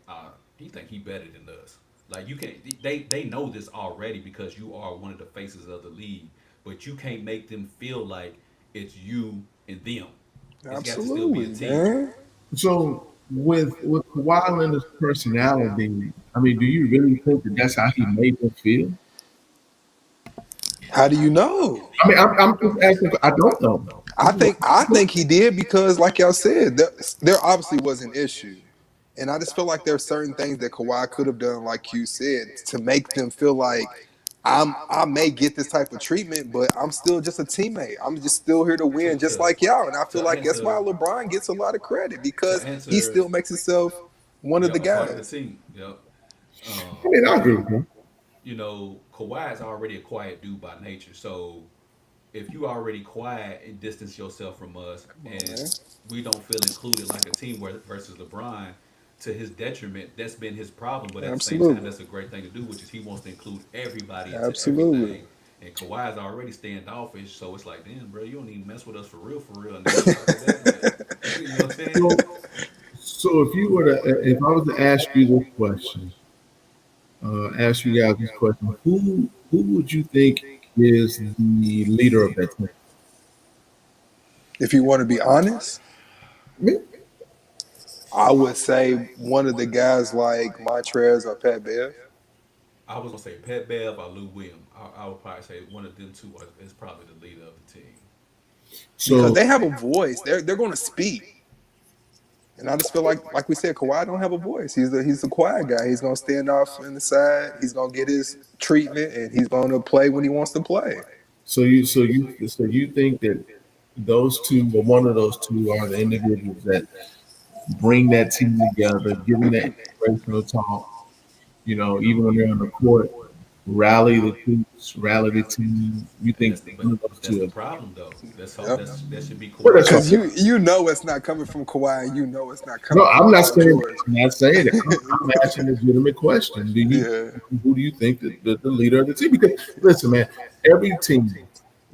he think he better than us. Like you can't. They know this already because you are one of the faces of the league, but you can't make them feel like it's you and them. It's got to still be a Absolutely, team. man. so with Kawhi Leonard's personality, I mean, do you really think that that's how he made them feel? How do you know? I'm just asking. I don't know. I think he did because, like y'all said, there obviously was an issue, and I just feel like there are certain things that Kawhi could have done, like you said, to make them feel like I may get this type of treatment, but I'm still just a teammate. I'm just still here to To win, just to like y'all. And I feel to like that's why answer LeBron gets a lot of credit to because he answer, still makes himself one of yeah, the a part of the guys. team. Yep. I mean, I agree with him. Kawhi is already a quiet dude by nature, so if you already quiet and distance yourself from us Come on, and man. we don't feel included like a team versus LeBron, to his detriment, that's been his problem. But at the same time, Absolutely, that's a great thing to do, which is he wants to include everybody into absolutely. everything. And Kawhi's already standoffish, so it's like, damn, bro, you don't even mess with us for real. And then you start to that, you know what I'm saying? So, so if I was to ask you this question, ask you guys this question, who would you think is the leader of that team? If you want to be honest, Me? I would say one of the guys like Montrez or Pat Bev I was gonna say Pat Bev or Lou Williams. I would probably say one of them two is probably the leader of the team. because So, they have a voice. They're going to speak. And I just feel like we said, Kawhi don't have a voice. He's the quiet guy. He's gonna stand off in the side. He's gonna get his treatment, and he's gonna play when he wants to play. so you think that? those two, or one of those two, are the individuals that bring that team together, give them that inspirational talk. Even when they're on the court, rally the troops, rally the team. You And think one of those that's two the is? problem though. Yep. That should be Well, that's Kawhi. what I Because said. you know it's not coming from Kawhi, and you know it's not No, coming from I'm not Paul saying George. I'm not saying it. I'm asking a legitimate question. Yeah. Who do you think the leader of the team? Because listen, man, every team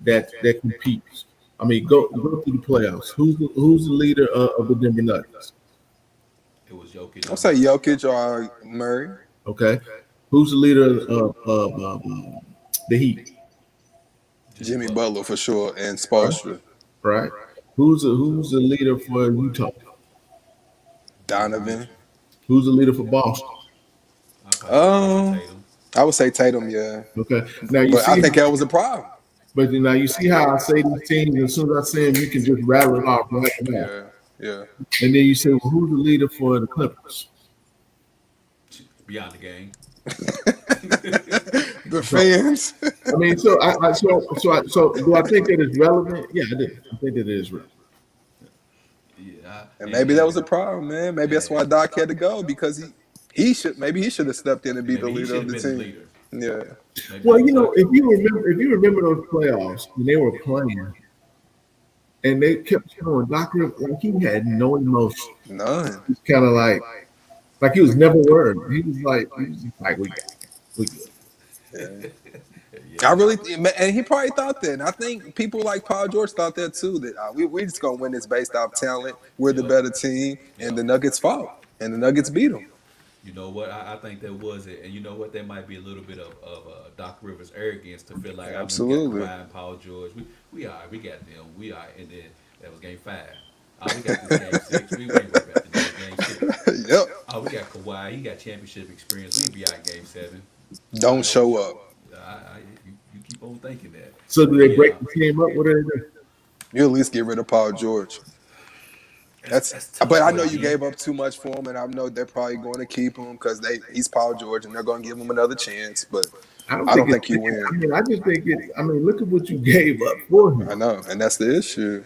that competes. I mean, go through the playoffs. Who's the leader of the Denver Nuggets? It was Jokic I'll or say Murray. Jokic or Murray, Okay, who's the leader of the Heat? Jimmy Jimmy Butler. Butler for sure, and Right, Spoelstra, right. Who's the leader for Utah? Donovan. Who's the leader for Boston? I probably say Jason Um, Tatum. I would say Tatum, yeah, Okay, now you but I see, think that was a problem. but now you see how I say these teams. As soon as I say them, you can just rattle it off right now. Yeah, yeah. And then you say, well, who's the leader for the Clippers? Beyond the game. The So fans. I mean, so do I think that is relevant? Yeah, I do. I think that it is relevant. Yeah, And maybe that was a problem, man. Maybe that's why and Doc had to go because he should have stepped in and be the maybe he leader should of have the been the team. leader. Yeah, Maybe Well, that was Doc. if you remember those playoffs when they were playing and they kept showing Doctor like he had no emotion. none. He's kind of like he was never worried. He was just like we good. Yeah. I Yeah, really, and he probably thought that. And I think people like Paul George thought that too. That we just gonna win this based off talent. We're the yep, better team, and yep. the Nuggets fought, and the Nuggets beat them. You know what? I think that was it. And you know what? There might be a little bit of Doc Rivers' arrogance to feel like, we got Absolutely. Kawhi and Paul George. We all right. We got them. We all right. And then that was game five. Oh, we got this game six. We ain't worried about the game six. Yep. Oh, we got Kawhi. He got championship experience. We'll be out game seven. Don't show up. You keep on thinking that. So do But they break yeah, the team up? What do they do? You at least get rid of Paul George. That's. that's tough. But I know But you gave up too much for him, and I know they're probably going to keep him because he's Paul George, and they're going to give him another chance. But I don't I think don't it's. think you win. I mean, I just think it. I mean, look at what you gave up for him. I know, and that's the issue.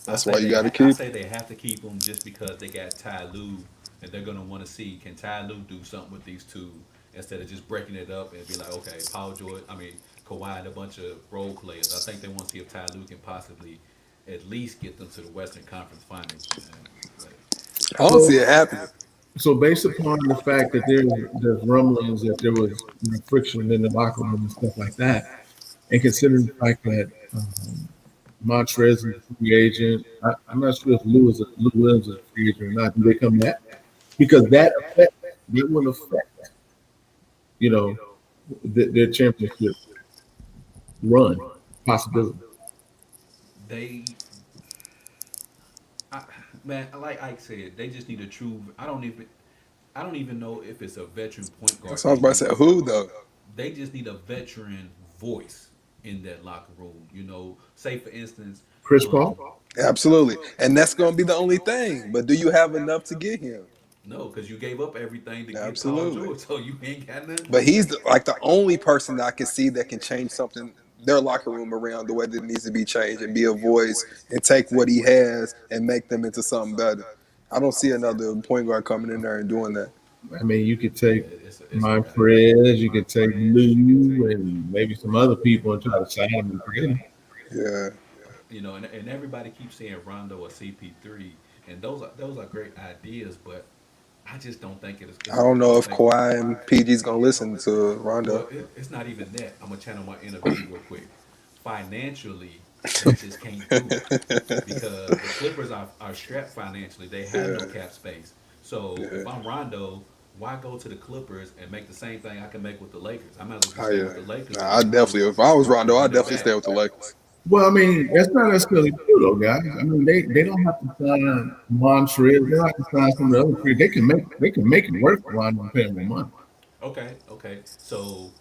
That's why you got to I keep him. say they have to keep him just because they got Ty Lue, and they're gonna want to see, can Ty Lue do something with these two instead of just breaking it up and be like, okay, Paul George, I mean Kawhi and a bunch of role players. I think they want to see if Ty Lue can possibly at least get them to the Western Conference Finals, man. But I don't see So, it happening. so based upon the fact that there's rumblings that there was friction in the locker room and stuff like that, and considering the fact that Montrez is a free agent, I'm not sure if Lou Williams is a free agent or not. Do they come back? Because that will affect you know their championship run possibility. they, I, man, like Ike said, they just need a true. I don't even know if it's a veteran point That's guard what I was they about to say. need. Who though? They just need a veteran voice in that locker room. You know, say for instance, Chris um, Paul. Absolutely, and that's going to be the only thing. But do you have enough to get him? no, because you gave up everything to get Paul Absolutely. George, so you ain't got nothing But to he's give. like the only person that I can see that can change something, their locker room around the way that it needs to be changed and be a voice and take what he has and make them into something better. I don't see another point guard coming in there and doing that. I mean, you could Yeah, take it's a wrap. Montrez, you could take Lou, and maybe some other people and try to sign him and trade him. Yeah. You know, and everybody keeps saying Rondo or CP3, and those are great ideas, but I just don't think I don't I know don't if think. Kawhi and PG's going to listen to Rondo. Well, it's not even that. I'm gonna channel my inner B real quick. Financially, they just can't do it because the Clippers are strapped financially. They have no Yeah. cap space. So Yeah. if I'm Rondo, why go to the Clippers and make the same thing I can make with the Lakers? I might as well just Oh, stay yeah. with the Lakers Nah, and I just definitely, if I was Rondo, run I'd it definitely back. stay with the Lakers. Well, I mean, that's not necessarily true, though, guys. I mean, they don't have to sign Montrez. They don't have to sign some of the other free. They can make it work for Rondo and pay him more money. Okay, okay. So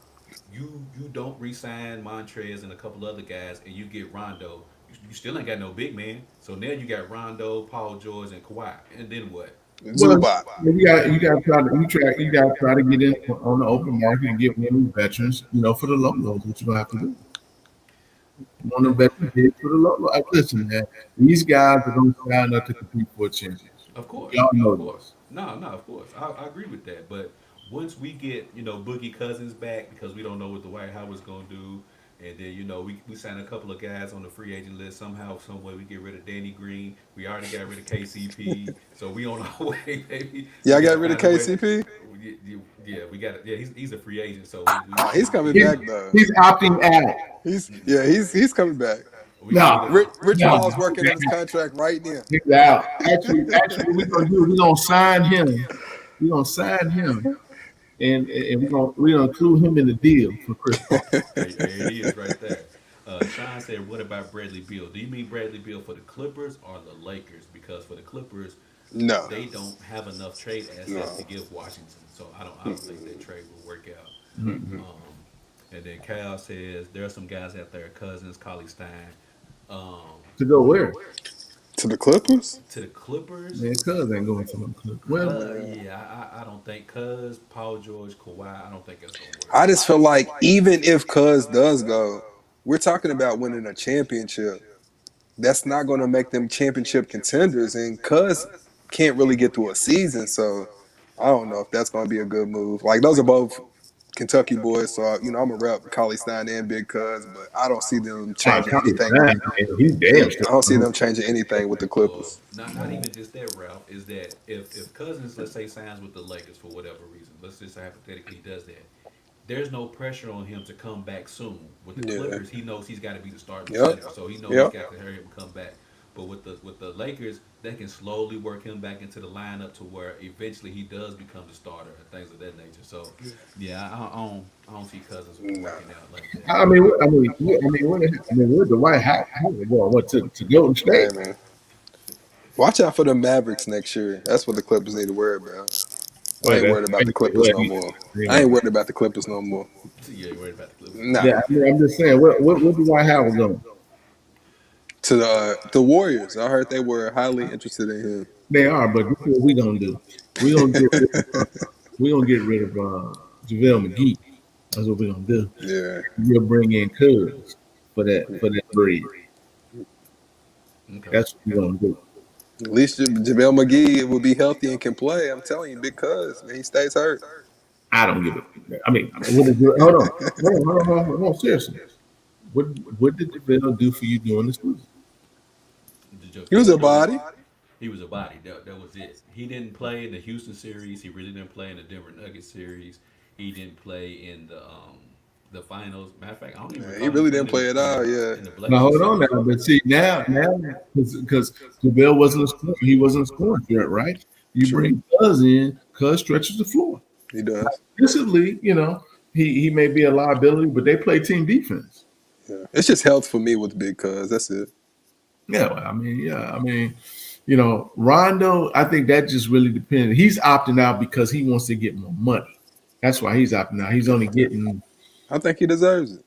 you don't re-sign Montrez and a couple other guys, and you get Rondo. You still ain't got no big man. So now you got Rondo, Paul George, and Kawhi. And then what? Well, Zubac. you got to try to get in on the open market and get one of these veterans, for the low lows, what you gonna have to do. One of them veteran bigs for the low. Listen, man, these guys are going to sign up to compete for a championship. Of course, Y'all of know course. this. No, no, of course. I agree with that. But once we get, Boogie Cousins back, because we don't know what the White House going to do, and then, we sign a couple of guys on the free agent list. Somehow, some way, we get rid of Danny Green. We already got rid of KCP. So we on our way, baby. We Y'all got got to rid of find a way. KCP? Yeah, we got it. Yeah, he's a free agent. So He's coming He's, back though. he's opting out. He's coming back. we No, gonna, Rich no, Paul's working on his contract right now. he's out. Actually, what we're going to do, we're going to sign him. We're going to sign him, and we're gonna include him in the deal for Chris Paul. there it is right there. Sean said, "What about Bradley Beal? Do you mean Bradley Beal for the Clippers or the Lakers? Because for the Clippers, No, they don't have enough trade assets to no. give Washington. So I don't think that trade will work out." Mm-mm. And then Cal says there are some guys out there, Cousins, Collie Stein, um, To go where? To the Clippers? to the Clippers. Man, Cuz ain't going to them Clippers. Well, Yeah, I don't think Cuz, Paul George, Kawhi. I don't think that's gonna work. I just feel like even if Cuz does go, we're talking about winning a championship. That's not going to make them championship contenders, and Cuz can't really get through a season. So I don't know if that's going to be a good move. Like those are both Kentucky boys, so I'm a rep Collie Stein and Big Cuz, but I don't see them changing Kyrie anything. Irving, man, he's Yeah, damn I don't see strong. them changing anything with the Well, Clippers. not even just that, Ralph. Is that if Cousins, let's say, signs with the Lakers for whatever reason, let's just say hypothetically he does that. There's no pressure on him to come back soon. With the Yeah. Clippers, he knows he's got to be the starting Yep. center, so he knows he's Yep. got to hurry up and come back. But with the Lakers, they can slowly work him back into the lineup to where eventually he does become the starter and things of that nature. So, yeah, I don't see Cousins Nah. working out like that. What the White House? Well, what to Golden Hey State? man, watch out for the Mavericks next year. That's what the Clippers need to worry about. I Wait, ain't worried about the Clippers no more. I ain't worried about the Clippers no more. You ain't worried about the Clippers no Nah. more. yeah, I'm just saying. What the White House doing? To the Warriors, I heard they were highly interested in him. They are, but this is what we gonna do. We gonna get rid of, we gonna get rid of JaVale McGee. That's what we're gonna do. Yeah. We'll bring in Cuz for that breed. Okay. That's what we're gonna do. At least JaVale McGee will be healthy and can play. I'm telling you, because man, he stays hurt. I don't give it. I mean, what did you, hold on, seriously. What what did JaVale do for you during the season? He was a body. He was a body. That was it. He didn't play in the Houston series. He really didn't play in the Denver Nuggets series. He didn't play in the finals. Matter of fact, I don't even Yeah, he recall him really playing didn't play at all. Yeah. in the Now Blazers hold on series. now, but see now because JaVale wasn't a scorer, he wasn't a scoring threat, right? You True. bring Cuz in, Cuz stretches the floor. He does. Defensively, he may be a liability, but they play team defense. Yeah. It's just health for me with Big Cuz. That's it. Rondo, I think that just really depends. He's opting out because he wants to get more money. That's why he's opting out. I think he deserves it.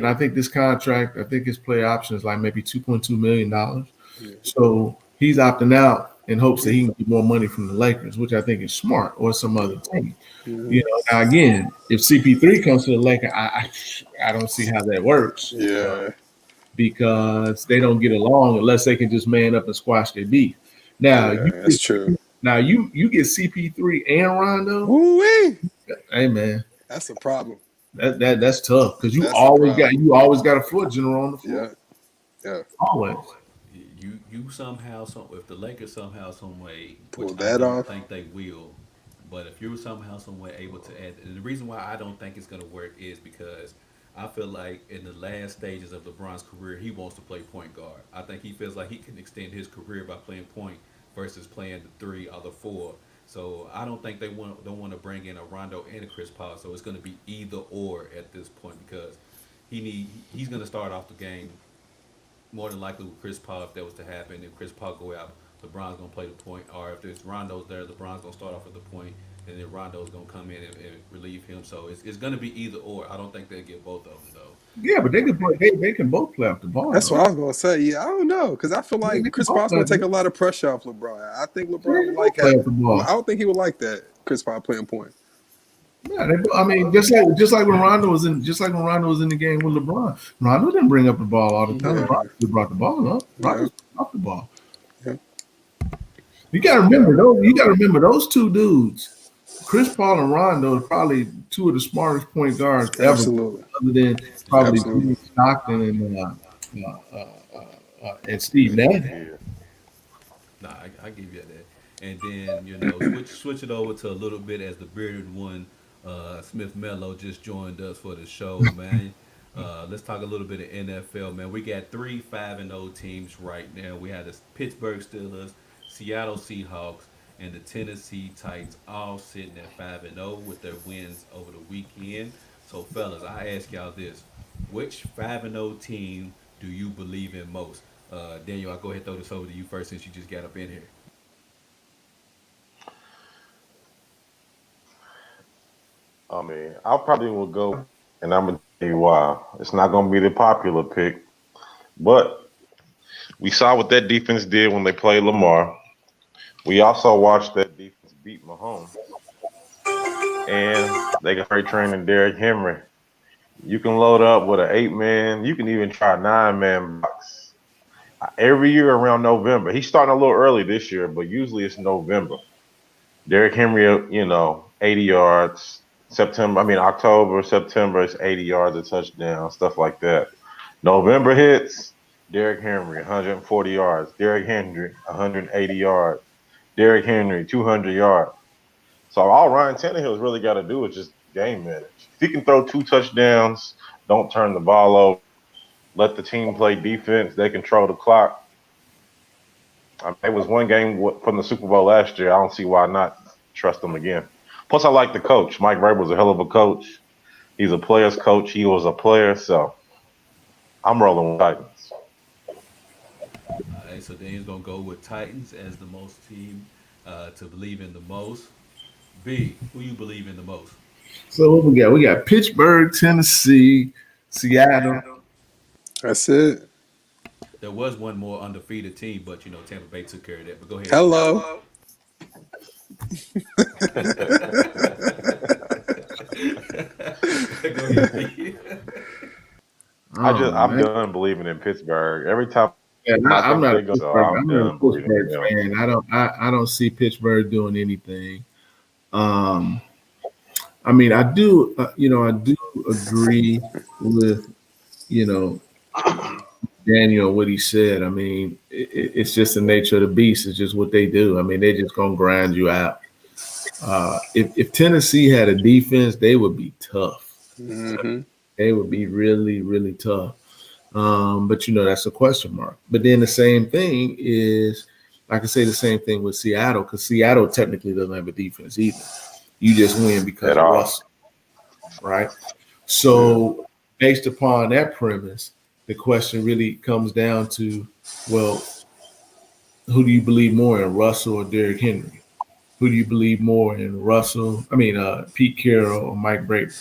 I think this contract, I think his play option is like maybe $2.2 million. Yeah. So he's opting out in hopes that he can get more money from the Lakers, which I think is smart, or some other team. Mhm. Now again, if CP3 comes to the Lakers, I don't see how that works. Yeah. Because they don't get along unless they can just man up and squash their beef. Now Yeah. That's true. you get CP3 and Rondo. Woo-wee. Hey man, That's a problem. that's tough because you That's a always got problem. you always got a floor general on the floor. Yeah. Yeah. Always. You somehow, if the Lakers somehow, some way, which Pull I that don't off. think they will, but if you're somehow, some way able to add, and the reason why I don't think it's going to work is because I feel like in the last stages of LeBron's career, he wants to play point guard. I think he feels like he can extend his career by playing point versus playing the three or the four. So I don't think they don't want to bring in a Rondo and a Chris Paul. So it's going to be either or at this point because he's going to start off the game more than likely with Chris Paul if that was to happen. If Chris Paul go out, LeBron's gonna play the point, or if there's Rondo's there, LeBron's gonna start off at the point, and then Rondo's gonna come in and relieve him. So it's gonna be either or. I don't think they'll get both of them though. Yeah, but they can play. They can both play off the ball. That's what Though. I was gonna say. Yeah, I don't know because I feel They like can Chris both Paul's play. gonna take a lot of pressure off LeBron. I think They LeBron can would both like play that. off the I ball. don't think he would like that. Chris Paul playing point. Yeah, I mean, just like when Rondo was in, just like when Rondo was in the game with LeBron. Rondo didn't bring up the ball all the time. Yeah, LeBron just brought the ball up. yeah, Rondo off the ball. yeah. You got to remember those. You got to remember those two dudes, Chris Paul and Rondo, are probably two of the smartest point guards ever, Absolutely, other than Yeah. probably absolutely. Jimmy Stockton and Steve Nash. Yeah. Nah, I give you that. And then switch it over to a little bit as the bearded one, Smith Mello just joined us for the show, man. Let's talk a little bit of NFL, man. We got 3 5-0 teams right now. We have the Pittsburgh Steelers, Seattle Seahawks, and the Tennessee Titans all sitting at 5-0 with their wins over the weekend. So, fellas, I ask y'all this: which 5-0 team do you believe in most? Daniel, I'll go ahead and throw this over to you first since you just got up in here. I mean, I probably will go, and I'm gonna tell you why. It's not gonna be the popular pick, but we saw what that defense did when they played Lamar. We also watched that defense beat Mahomes, and they got freight training Derrick Henry. You can load up with an 8 man. You can even try a 9 man box every year around November. He's starting a little early this year, but usually it's November. Derrick Henry, 80 yards. October, September, it's 80 yards a touchdown, stuff like that. November hits, Derrick Henry, 140 yards. Derrick Henry, 180 yards. Derrick Henry, 200 yards. So all Ryan Tannehill's really got to do is just game manage. If he can throw 2 touchdowns, don't turn the ball over, let the team play defense, they control the clock. It was one game from the Super Bowl last year. I don't see why not trust them again. Plus, I like the coach. Mike Vrabel's a hell of a coach. He's a player's coach. He was a player, so I'm rolling with Titans. All right, so Daniel's gonna go with Titans as the most team to believe in the most. B, who you believe in the most? So what we got? We got Pittsburgh, Tennessee, Seattle. That's it. There was one more undefeated team, but Tampa Bay took care of that. But go ahead, B. Hello. Go ahead, B. Oh I'm man, done believing in Pittsburgh. Every time yeah, I I'm think not a they go, so I'm I'm not a done believing in Pittsburgh them. fan. I don't see Pittsburgh doing anything. Um, I mean, I do agree with you know Daniel what he said. I mean, it's just the nature of the beast. It's just what they do. I mean, they just gonna grind you out. If Tennessee had a defense, they would be tough. Hmm. They would be really, really tough. But that's a question mark. But then the same thing is, I can say the same thing with Seattle because Seattle technically doesn't have a defense either. You just win because At of all. Russell, right? Yeah. So based upon that premise, the question really comes down to, well, who do you believe more in, Russell or Derrick Henry? Who do you believe more in, Russell? I mean, Pete Carroll or Mike Brady?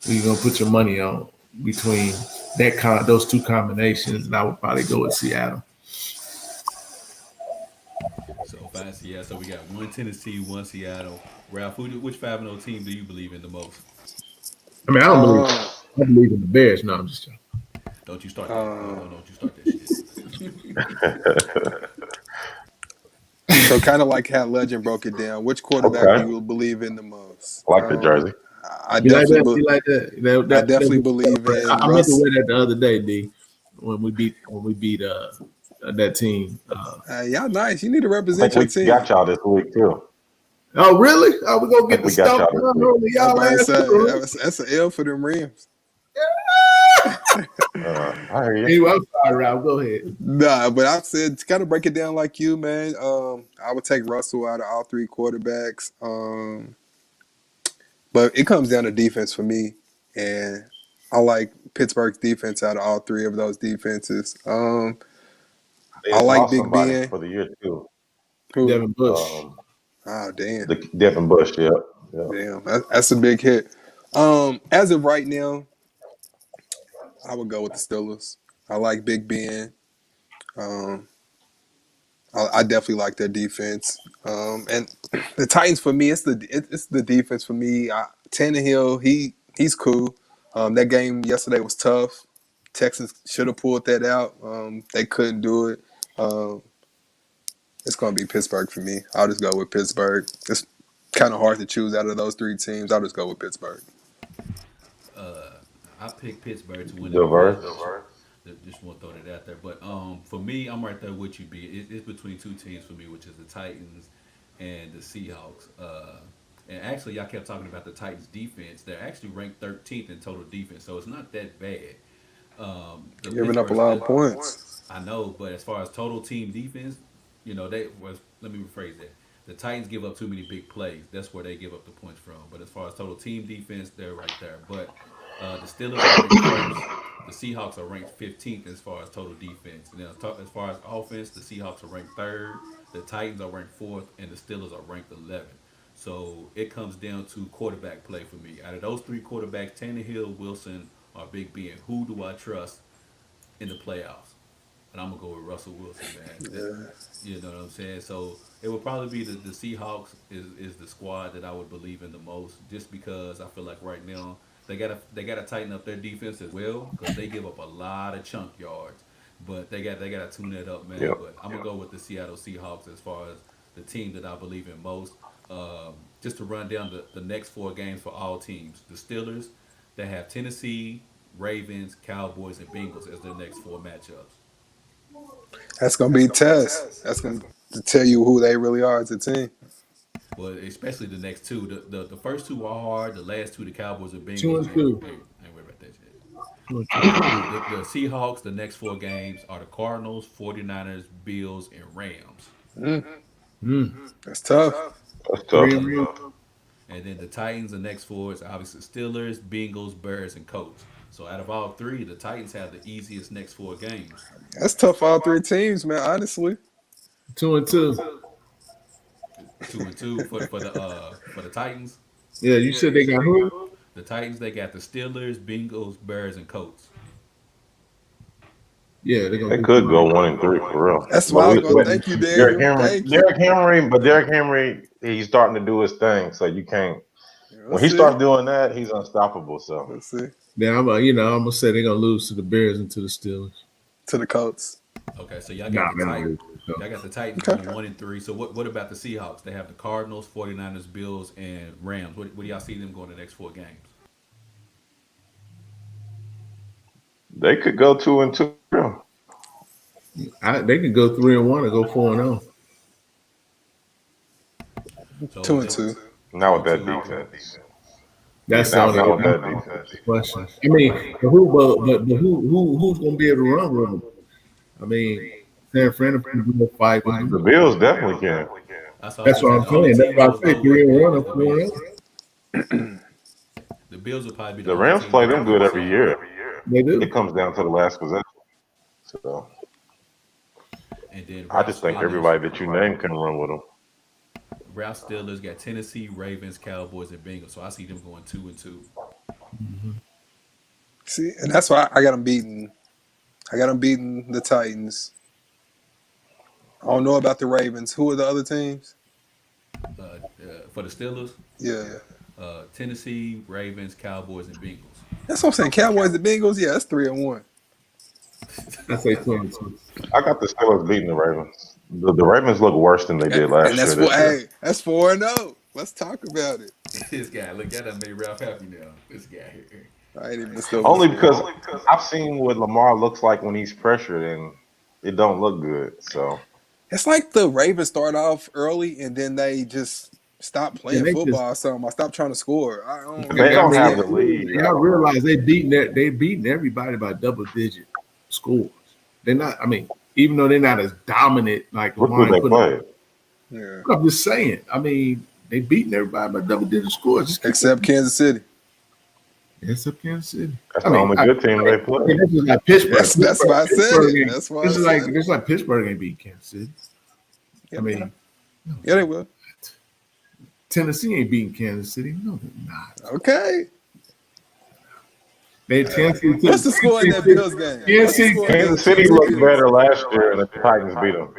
Who you gonna put your money on between those two combinations? And I would probably go with Seattle. So fast, yeah. So we got one Tennessee, one Seattle. Ralph, which 5-0 team do you believe in the most? I mean, I don't believe. Um, I believe in the Bears. No, I'm just joking. Don't you start that? No, um, no, don't you start that shit. so kind of like how Legend broke it down. Which quarterback do Okay. you believe in the most? I like the jersey. I You like definitely, that? You like that? I definitely believe in I meant to Russ. wear that the other day, D. When we beat that team. Y'all nice. You need to I represent think your we team. got y'all this week too. Oh really? Oh, we gonna I get think the we got stump y'all this on week. I'm y'all about to ass say too. that's an L for them Rams. I hear you. Anyway, I'm sorry, Ralph. Go ahead. Nah, but I said to kind of break it down like you, man. I would take Russell out of all three quarterbacks. But it comes down to defense for me, and I like Pittsburgh's defense out of all three of those defenses. They I just like lost Big somebody Ben. for the year too. Who? Devin Bush. Um, Oh, damn, the Devin Bush. Yeah, yeah. damn, that's a big hit. As of right now, I would go with the Steelers. I like Big Ben. Um, I definitely like their defense. And the Titans for me, it's the defense for me. Tannehill, he's cool. That game yesterday was tough. Texans should have pulled that out. They couldn't do it. Um, it's going to be Pittsburgh for me. I'll just go with Pittsburgh. It's kind of hard to choose out of those three teams. I'll just go with Pittsburgh. Uh, I picked Pittsburgh to win the division. Diverse. Just want to throw that out there. But for me, I'm right there with you. It's between two teams for me, which is the Titans and the Seahawks. And actually, y'all kept talking about the Titans defense. They're actually ranked 13th in total defense, so it's not that bad. The Giving up a Pittsburgh lot of Steelers, points. I know, but as far as total team defense, they was. Let me rephrase that. The Titans give up too many big plays. That's where they give up the points from. But as far as total team defense, they're right there. But the Steelers are ranked first. The Seahawks are ranked 15th as far as total defense. And as far as offense, the Seahawks are ranked third. The Titans are ranked fourth, and the Steelers are ranked 11th. So it comes down to quarterback play for me. Out of those three quarterbacks, Tannehill, Wilson, or Big Ben, who do I trust in the playoffs? And I'm gonna go with Russell Wilson, man. You know what I'm saying? So it would probably be the Seahawks is the squad that I would believe in the most, just because I feel like right now they gotta tighten up their defense as well because they give up a lot of chunk yards, but they gotta tune that up, man. Yep. But I'm gonna go with the Seattle Seahawks as far as the team that I believe in most. Just to run down the next four games for all teams, the Steelers they have Tennessee, Ravens, Cowboys, and Bengals as their next four matchups. That's going to be a test. That's going to tell you who they really are as a team. Well, especially the next two. The first two are hard. The last two, the Cowboys and Two Bengals, and two. ain't worried about that shit. 2-2. The Seahawks, the next four games are the Cardinals, 49ers, Bills, and Rams. Mm, Mm. that's tough. That's tough. 3-3. And then the Titans, the next four is obviously Steelers, Bengals, Bears, and Colts. So out of all three, the Titans have the easiest next four games. That's tough for all three teams, man, honestly. 2-2. 2-2 for the Titans. Yeah, you said they got who? The Titans they got the Steelers, Bengals, Bears, and Colts. Yeah, they're gonna They do could go 3. 1-3 for real. That's But what I was we, going to but thank you, Derrick Daniel. Henry, Thank you. Derrick Henry, but Derrick Henry, he's starting to do his thing. So you can't. We'll When he see. starts doing that, he's unstoppable. So Let's see. Yeah, I'm gonna say they're gonna lose to the Bears and to the Steelers. To the Colts. Okay, so y'all Nah, got the they're gonna Titans. lose. So. Y'all got the Titans Okay. going 1-3. So what about the Seahawks? They have the Cardinals, 49ers, Bills, and Rams. What do y'all see them going the next four games? they could go 2-2. They could go 3-1 or go 4-0. So 2-2. Not with that 2-2. defense. That's Not, the not with only that defense. question. I mean, who's gonna be able to run with them? I mean, San Fran will fight with The them. Bills definitely can. That's what I'm saying. That's why I say 3-1 or 4-0. The Bills will probably be The only Rams team play that them can good do every something. year. They do. It comes down to the last possession. So And then I just think everybody that you name can run with them. Ralph Steelers got Tennessee, Ravens, Cowboys, and Bengals. So I see them going 2-2. See, and that's why I got them beating. I got them beating the Titans. I don't know about the Ravens. Who are the other teams? For the Steelers, Yeah. Tennessee, Ravens, Cowboys, and Bengals. That's what I'm saying. Cowboys and Bengals, yeah, that's 3-1. I say 2-2. I got the Steelers beating the Ravens. The Ravens look worse than they did last And that's year. what This year. hey, that's 4-0. Let's talk about it. This guy, look at that, made Ralph happy now. This guy here. I ain't even discovered. Only because I've seen what Lamar looks like when he's pressured, and it don't look good. So It's like the Ravens start off early and then they just stop playing they football or something. I stopped trying to score. I don't they don't have the understand. lead. Y'all realize they beating everybody by double-digit scores. They're not. I mean, even though they're not as dominant like Look Lamar. who they played. Yeah. I'm just saying. I mean, they beating everybody by double-digit scores. Just Except Kansas City. except Kansas City. That's the only good team they play. This is like Pittsburgh. That's why I said Pittsburgh it. ain't- That's why This I is like said it. this is like Pittsburgh ain't beat Kansas City. Yeah, I mean, yeah, they will. Tennessee ain't beating Kansas City. No, they're not. Okay. They Tennessee. What's the score in that Bills game? What's the score in Kansas that City Bills looked game? better last year, and the Titans beat them.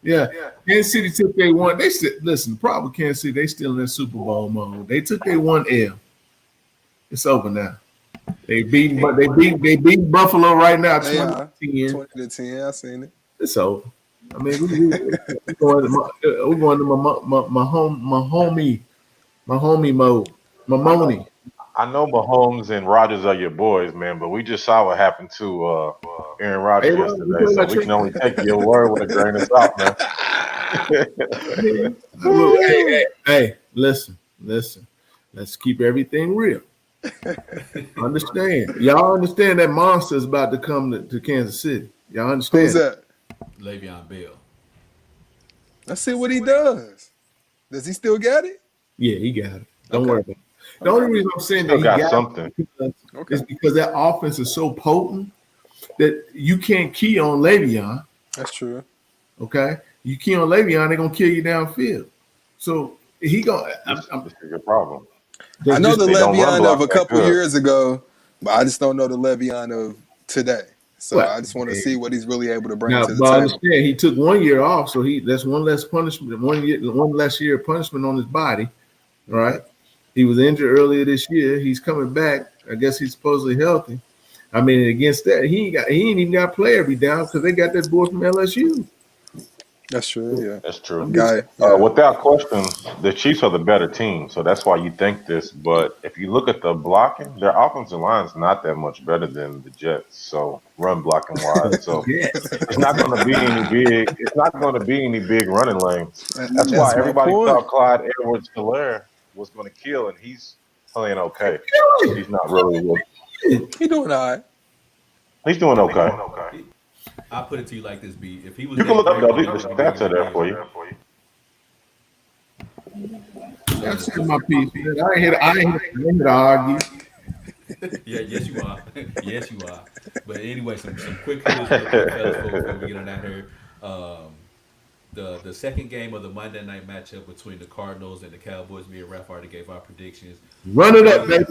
Yeah, Kansas City took they one. They still listen. The problem with Kansas City, they still in that Super Bowl mode. They took they one L. It's over now. They beat Buffalo right now, They 20 are to 10. 20 to 10. I seen it. It's over. I mean, we're going to my homie mode, my I money. know, I know Mahomes and Rodgers are your boys, man, but we just saw what happened to Aaron Hey, Rodgers Ron, you yesterday, talking so about we Trey? can only take your word with a grain of salt, man. Look, hey, Woo! listen. Let's keep everything real. Understand? Y'all understand that monster is about to come to Kansas City. Y'all Who's understand? that? Le'Veon Bell. Let's see what he does. Does he still got it? Yeah, he got it. Don't Okay. worry about it. The Okay. only reason I'm He saying that still he got got something. it Okay. is because that offense is so potent that you can't key on Le'Veon. That's true. Okay, you key on Le'Veon, they're gonna kill you downfield. So he gonna. This is your problem. I That's know just the They don't run Le'Veon of block a that couple good. years ago, but I just don't know the Le'Veon of today. So what. I just want to see what he's really able to bring Now, to the but I table. understand he took 1 year off, so that's one less punishment, one less year of punishment on his body. Okay. Right? He was injured earlier this year. He's coming back. I guess he's supposedly healthy. I mean, against that, he ain't even got to play every down because they got that boy from LSU. That's true. Yeah. That's true. I'm just Guy. Yeah. Without question, the Chiefs are the better team, so that's why you think this. But if you look at the blocking, their offensive line is not that much better than the Jets. So run blocking wise, so yeah. it's not going to be any big. It's not going to be any big running lanes. That's That's why my everybody point. thought Clyde Edwards-Helaire was going to kill, and he's playing okay. He's not really. He doing all right. He's doing okay. He, I'll put it to you like this, B. If he was You can that look up great though. when they The was at the beginning stats of are the there for deal, you. That's because my piece. Man. I ain't here to argue. yeah, yes you are, yes you are. But anyway, some quick hitters real quick, fellas, before we get on out here. Um, the second game of the Monday night matchup between the Cardinals and the Cowboys. Me and Raf already gave our predictions. Run it up, B, baby.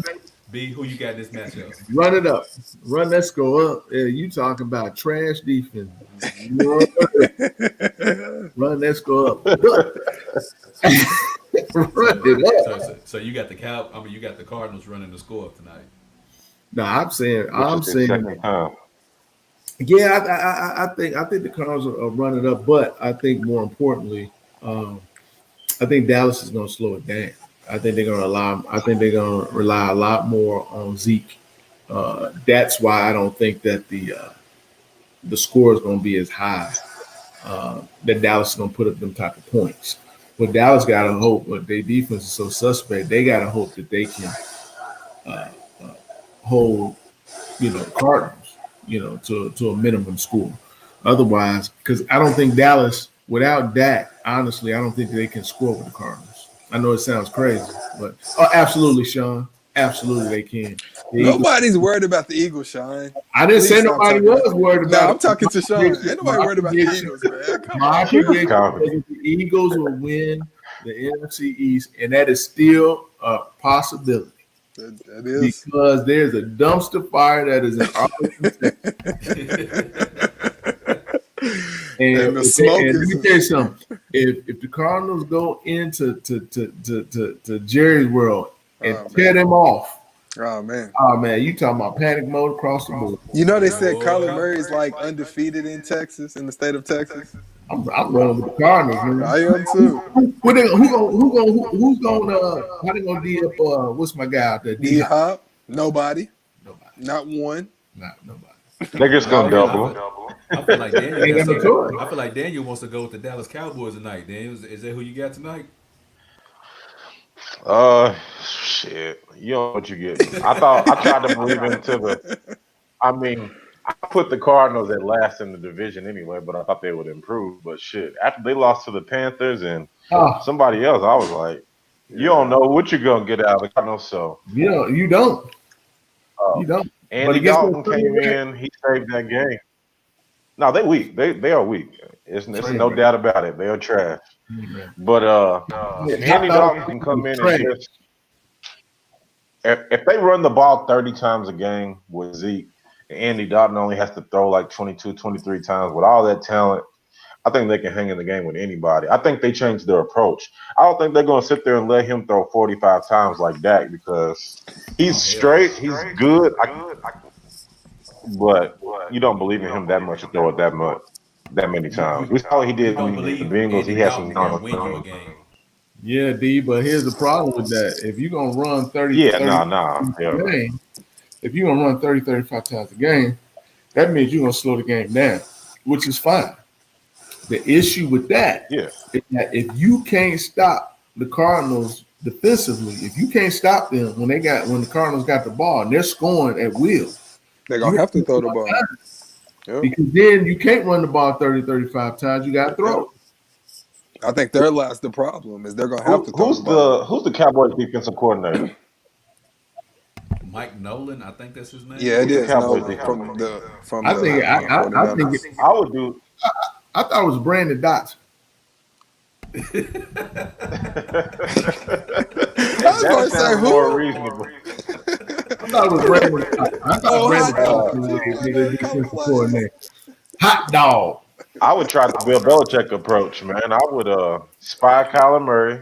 B, who you got in this matchup? Run it up. Run that score up. Yeah, you talking about trash defense. Run, run that score up. Run So, it up. so you got the you got the Cardinals running the score up tonight. No, This is I'm his saying, second time. yeah, I think the Cardinals are running up, but I think more importantly, um, I think Dallas is going to slow it down. I think they're going to rely a lot more on Zeke. That's why I don't think that the score is going to be as high that Dallas is going to put up them type of points. But Dallas got to hope, but their defense is so suspect. They got to hope that they can uh, uh, hold, Cardinals, to a minimum score. Otherwise, because I don't think Dallas, without Dak, honestly, I don't think they can score with the Cardinals. I know it sounds crazy, but absolutely, Sean, absolutely they can. The Eagles. Nobody's worried about the Eagles, Sean. I didn't say Please stop nobody talking. was worried No, about I'm it. talking to Sean. Ain't nobody My worried about the prediction, Eagles, man. Come my on, Chiefs man. is prediction confident. is that the Eagles will win the NFC East, and that is still a possibility That is. because there's a dumpster fire that is in Arlington, Texas. And the smoke And let me tell you is. something. If the Cardinals go into to Jerry's world and Oh tear man. them off, Oh man. oh man, you talking about panic mode across the board. You know they said Kyler Boy, Murray's like undefeated in Texas, in the state of Texas. I'm rolling with the Cardinals, man. I am too. Who's gonna how they gonna D up what's my guy out there? D D Hop? Hop, nobody, Nobody. not one. Not nobody. They're just I gonna feel double I him. feel, I feel like Daniel Ain't got got no something. choice. I feel like Daniel wants to go with the Dallas Cowboys tonight. Daniel, is that who you got tonight? Shit. You know what you're getting. I tried to believe into the. I mean, I put the Cardinals at last in the division anyway, but I thought they would improve. But shit, after they lost to the Panthers and Oh, somebody else, I was like, you don't Yeah. know what you're gonna get out of the Cardinals. So you don't. uh, You don't. But Andy against that Dalton came in. He saved that game. No, they weak. They are weak. It's train no wreck. doubt about it. They are trash. Train wreck. But Yeah, if hot Andy Dalton can dog come in and trash. just if they run the ball 30 times a game with Zeke, and Andy Dalton only has to throw like 22, 23 times with all that talent, I think they can hang in the game with anybody. I think they changed their approach. I don't think they're going to sit there and let him throw 45 times like Dak because he's Oh hell no. straight, he's good, but you don't believe in him that much to throw it that many times. We saw what he You did don't when the believe Bengals. He Andy had some Dalton can non. win you a game. Yeah, D. But here's the problem with that: if you're gonna run 30 to Yeah, nah, 30 nah, a hell no. game, if you're gonna run 30, 35 times a game, that means you're gonna slow the game down, which is fine. The issue with that Yeah, is that if you can't stop the Cardinals defensively, if you can't stop them when the Cardinals got the ball and they're scoring at will, They're you gonna have have to to throw the throw ball. time Yep. because then you can't run the ball 30, 35 times. You got to Yep. throw it. I think their lies the problem is they're gonna have to throw the ball. who's the Cowboys defensive coordinator? Mike Nolan, I think that's his name. Yeah, it Who's the is Cowboys Nolan defensive? from I think I, the I, I think 49ers. I would do. I thought it was Brandon Dotson. I was That gonna say sounds more who? reasonable. I thought it was Brandon Dotson. I thought Brandon Ohio Dotson was coordinator the that calling defensive plays. coordinator. Hot dog. I would try the Bill Belichick approach, man. I would spy Kyler Murray,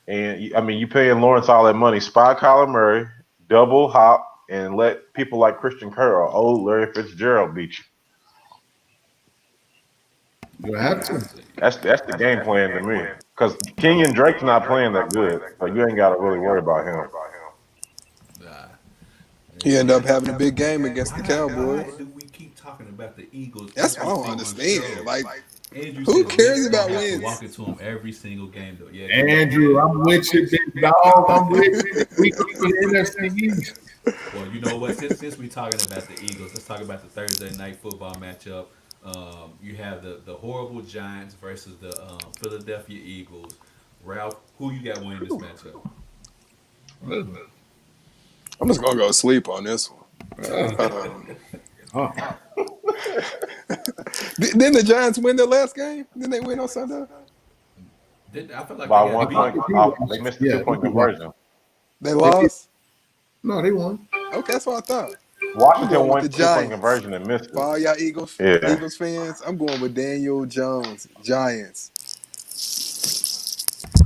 and I mean you paying Lawrence all that money. Spy Kyler Murray, double hop, and let people like Christian Kirk or old Larry Fitzgerald beat you. You have to. That's the game plan to me. Because Kenyon Drake's not playing that good, so you ain't got to really worry about him. Nah. He ended up having a big Why, game against the why Cowboys. do we keep talking about the Eagles That's what every I don't single understand. show? Like, Andrew who says Nick's cares gonna about have to wins? walk into him every single game though. Yeah, he will. Andrew, I'm with you, big dog. I'm with you. We go for the NFC East. Well, you know what? Since we're talking about the Eagles, let's talk about the Thursday night football matchup. You have the horrible Giants versus the Philadelphia Eagles. Ralph, who you got winning this matchup? I'm just gonna go sleep on this one. Oh, Didn't the Giants win their last game? Didn't they win on Sunday? I feel like they By got I 1 point beat. think off, they missed the yeah, 2 point they won. conversion. They They, lost. no, they won. Okay, that's what I thought. I'm Washington going with the went 2 point Giants. conversion and missed For it. all y'all Yeah, Eagles fans, I'm going with Daniel Jones, Giants.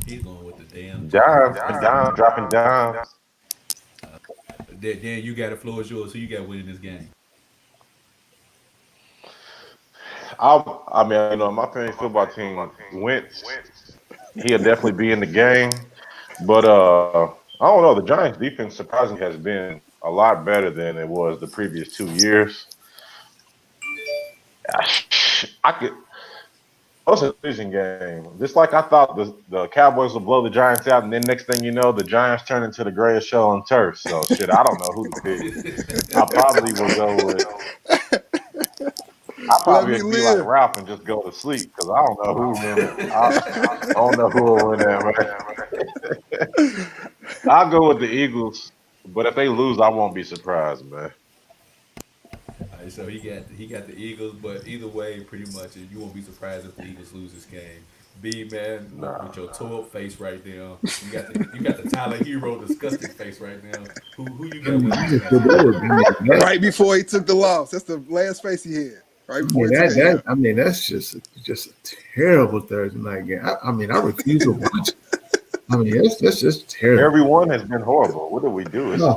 He's going with the damn dimes, Giants. the dimes dropping dimes. Then you got the floor is yours. So you got winning this game. I mean, my fantasy football team Wentz. He'll definitely be in the game, but I don't know. The Giants' defense surprisingly has been a lot better than it was the previous 2 years. I could. It's a losing game. Just like I thought the Cowboys would blow the Giants out, and then next thing you know, the Giants turn into the greatest show on turf. So shit, I don't know who to pick. I probably will go with. I Let probably me would be like live. Ralph and just go to sleep because I don't know who win. I don't know who will win that, man. I'll go with the Eagles, but if they lose, I won't be surprised, man. So he got the Eagles, but either way, pretty much you won't be surprised if the Eagles lose this game. B man, with Nah. your tore up face right now, you got the Tyler Hero disgusted face right now. Who you I got mean, winning this you just said matchup? that. Right before he took the loss. That's the last face he had. Right before he took the L. I mean, that's just a terrible Thursday night game. I mean, I refuse to watch it. I mean, that's just terrible. Everyone has been horrible. What do we do? This is No.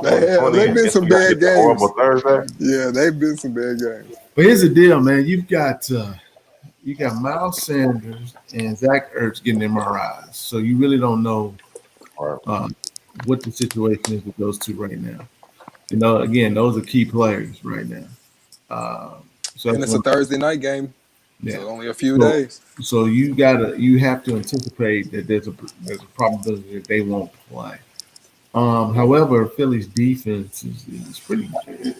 They've 2020, and been guess some we got to bad get the horrible games. Thursday. Yeah, they've been some bad games. But here's the deal, man. You got Miles Sanders and Zach Ertz getting MRIs, so you really don't know Right. uh, what the situation is with those two right now. Again, those are key players right now. Uh, so And that's it's a one. Thursday night game, Yeah. so only a few So, days. so you have to anticipate that there's a probability that they won't play. However, Philly's defense is pretty good.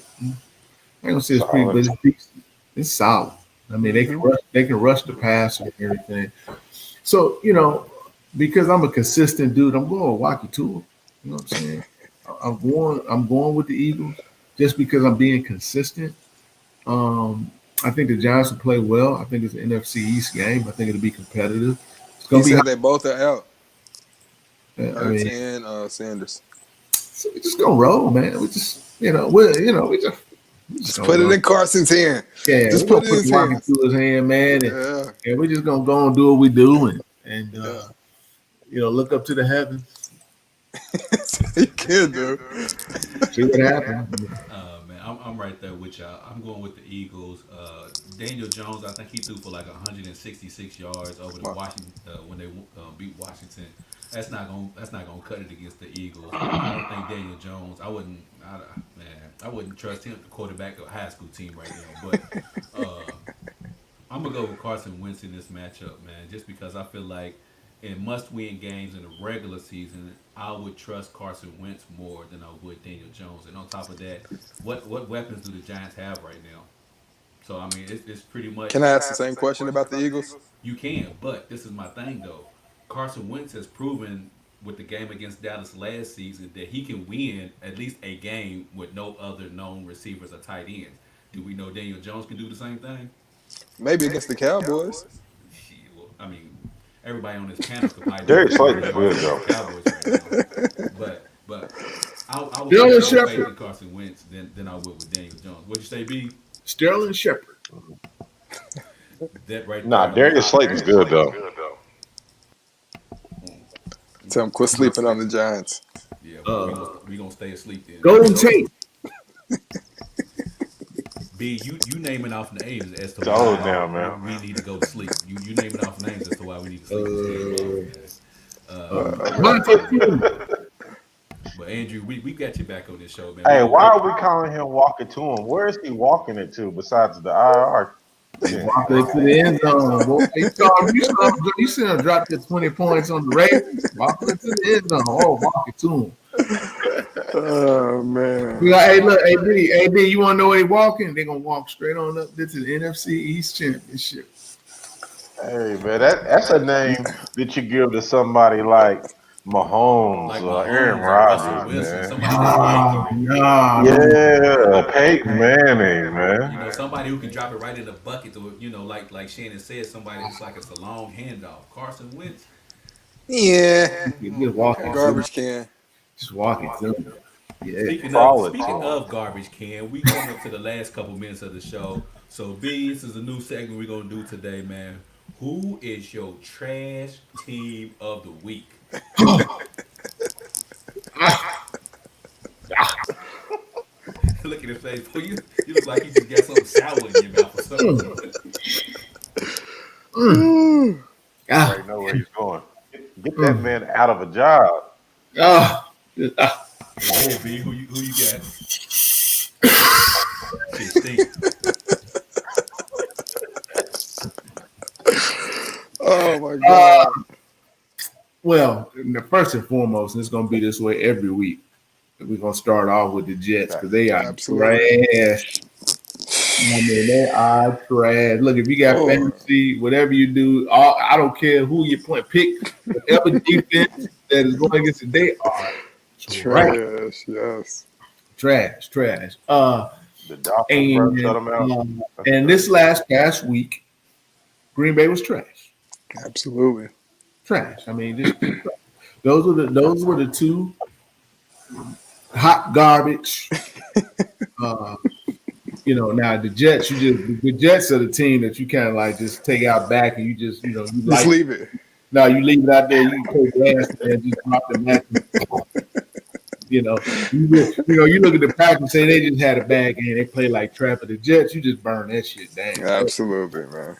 I ain't gonna say it's pretty, but Solid. it's decent. It's solid. I mean, Hmm they can rush the passer and everything. So because I'm a consistent dude, I'm going with Wacky Tour. You know what I'm saying? I'm going with the Eagles just because I'm being consistent. I think the Giants will play well. I think it's an NFC East game. I think it'll be competitive. It's He gonna be said hot. they both are out, I Ertz mean, and Sanders. so we just gonna roll, man. We just We just Just gonna put it go. in Carson's hand. Yeah, Just we're gonna put it in put his the rock hands. into his hand, man, Yeah, and we're just gonna go and do what we do and yeah. look up to the heavens, You can do. see what happens. Man, I'm right there with y'all. I'm going with the Eagles. Daniel Jones, I think he threw for like 166 yards over the Washington when they beat Washington. That's not gonna cut it against the Eagles. I don't think Daniel Jones. I wouldn't trust him to quarterback a high school team right now. But uh, I'm gonna go with Carson Wentz in this matchup, man, just because I feel like in must-win games in the regular season, I would trust Carson Wentz more than I would Daniel Jones. And on top of that, what weapons do the Giants have right now? So I mean, it's pretty much Can I ask the same question about the Eagles? you can, but this is my thing though. Carson Wentz has proven with the game against Dallas last season that he can win at least a game with no other known receivers or tight ends. Do we know Daniel Jones can do the same thing? Maybe against the Cowboys. Well, I mean, everybody on this panel could probably do Darius 400 Slayton's yards good against the though. Cowboys right now. But I would put Sterling more faith Shepard, in Carson Wentz than I would with Daniel Jones. What'd you say, B? Sterling Shepard. That right Nah, there. I mean, Darius Slayton's good though. Tell him quit sleeping on the Giants. yeah, Uh, we gonna stay asleep then. Golden Tate. B, you naming off names as to It's old why now, man. we need to go to sleep. You naming off names as to why we need to sleep this game off, Uh, man. Monte Toon. But Andrew, we got you back on this show, man. Hey, why are we calling him walking to him? Where is he walking it to besides the IR? tent? Walking into the end zone. Boy, you see him drop the 20 points on the Ravens. Walking into the end zone. Oh, walking to him. Oh man. We like, hey, look, AB, you want to know where they walking? They're going to walk straight on up to the NFC East Championship. Hey man, that's a name that you give to somebody like Mahomes Like or Aaron Mahomes or Russell Rodgers, Wilson, man. somebody that's accurate. Nah. Yeah, Peyton Manning, You man. know, somebody who can drop it right in the bucket to, like Shannon said, somebody that's like it's a long handoff. Carson Wentz. Yeah. Just walking to Garbage can. Just walking to them. Yeah. Solid. Speaking of garbage can, we going up to the last couple minutes of the show. So B, this is a new segment we're gonna do today, man. Who is your trash team of the week? Look at his face. Boy, you look like you just got something sour in your mouth or something. Ah, Already know where he's going. Get that man out of a job. ah, Yeah, B, who you got? Shit stink. Oh my god. well, first and foremost, and it's going to be this way every week. We're going to start off with the Jets because they are Absolutely. trash. I mean, they are trash. Look, if you got Oh, fantasy, whatever you do, I don't care who you point, pick whatever defense that is going against it. They are trash, trash. Yes. trash. The Dolphins, bro, And shut him out. and this past week, Green Bay was trash. Absolutely. Trash. I mean, just those were the two hot garbage. Uh, now the Jets, the Jets are the team that you kind of like just take out back and you just you Just like leave it. no, you leave it out there, you take your ass and just drop the match. You look at the Packers and say they just had a bad game, they play like trap. But the Jets, you just burn that shit down. Absolutely, man.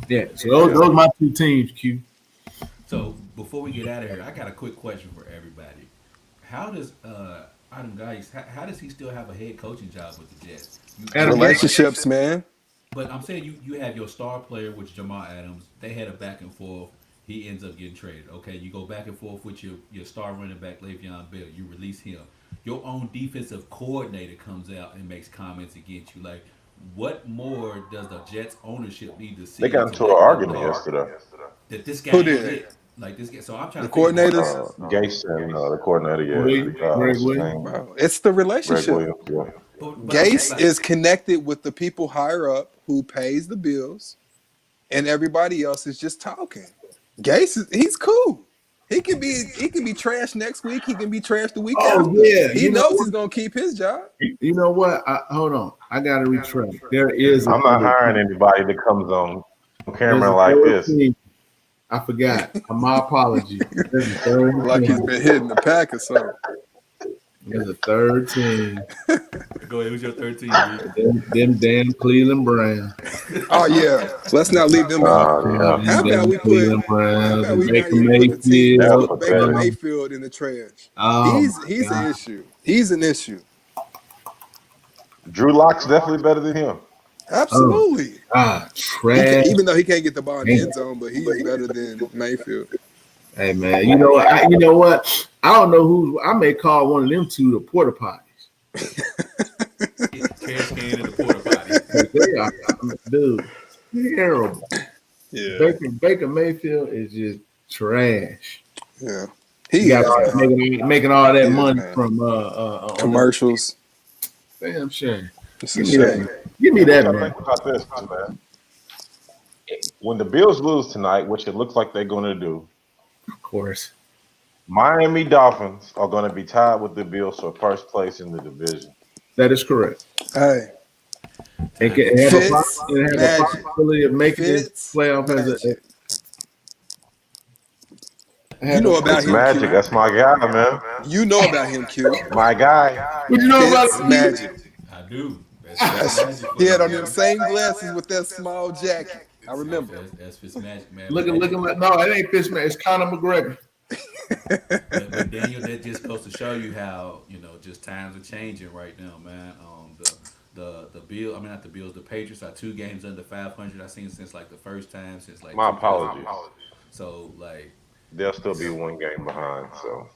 Yeah, so those are my two teams, Q. So before we get out of here, I got a quick question for everybody. How does Adam Geis, how does he still have a head coaching job with the Jets? Adam Relationships, man. But I'm saying you have your star player, which is Jamal Adams. They had a back and forth. He ends up getting traded. Okay, you go back and forth with your star running back Le'Veon Bell. You release him. Your own defensive coordinator comes out and makes comments against you. Like, what more does the Jets ownership need to see They got to into an let them argument know yesterday. that this guy Who ain't did? it? Like this guy. So I'm trying The to figure out. coordinators? Gase and the coordinator, Greg what's his Williams. name? Bro, it's the Greg relationship. Williams. Yeah. But I'm saying, Gase like, is connected with the people higher up who pays the bills, and everybody else is just talking. He's cool. He can be trash next week. He can be trash the week Oh after. yeah, He knows he's gonna keep his job. You know what? Hold on, I got to retract. There is a I'm not third hiring team. anybody that comes on There's camera a like third this. team. I forgot. My apologies. There's a third Like he's team. been hitting the pack or something. There's a third team. Go ahead. Who's your 13, B? Them damn Cleveland Browns. Oh yeah, let's not leave them out. Yeah, How Them about damn we put? Cleveland How Browns about and we not Baker even put the team? Let's they're Mayfield. put Baker pathetic. Mayfield in the trash. Oh my He's an God. issue. He's an issue. Drew Lock's definitely better than him. Oh Absolutely. God. He can, Trash. even though he can't get the ball in the Damn. end zone, but he's better than Mayfield. Hey man, you know what? You know what? I don't know who. I may call one of them two the porta potties. Trash can in the porta potty. 'Cause they are, dude, terrible. Yeah, Baker Mayfield is just trash. yeah. He He got is, man. making all that He is, money man. from on the Commercials. damn shame. It's a Give me that. shame. Give me What that, y'all man. think about this, man? When the Bills lose tonight, which it looks like they're going to do, Of course. Miami Dolphins are going to be tied with the Bills for first place in the division. That is correct. Hey, It can have a, Fitz it have a magic. possibility of making this Fitz playoff as magic. You have know a, about It's him, magic. Q. That's my guy, man. You know about him, Q. My guy. what you know about Fitz it? magic. I do. That's magic for He had you, on them man. same glasses with that small jacket. I remember. That's Fitz magic, man. Looking like no, it ain't Fitz, man. It's Conor McGregor. But Daniel, that just goes to show you how just times are changing right now, man. The Bill, I mean not the Bills, the Patriots are 2 games under 500. I've seen since like the first time since like My 2000. apologies. So like, They'll still be 1 game behind. So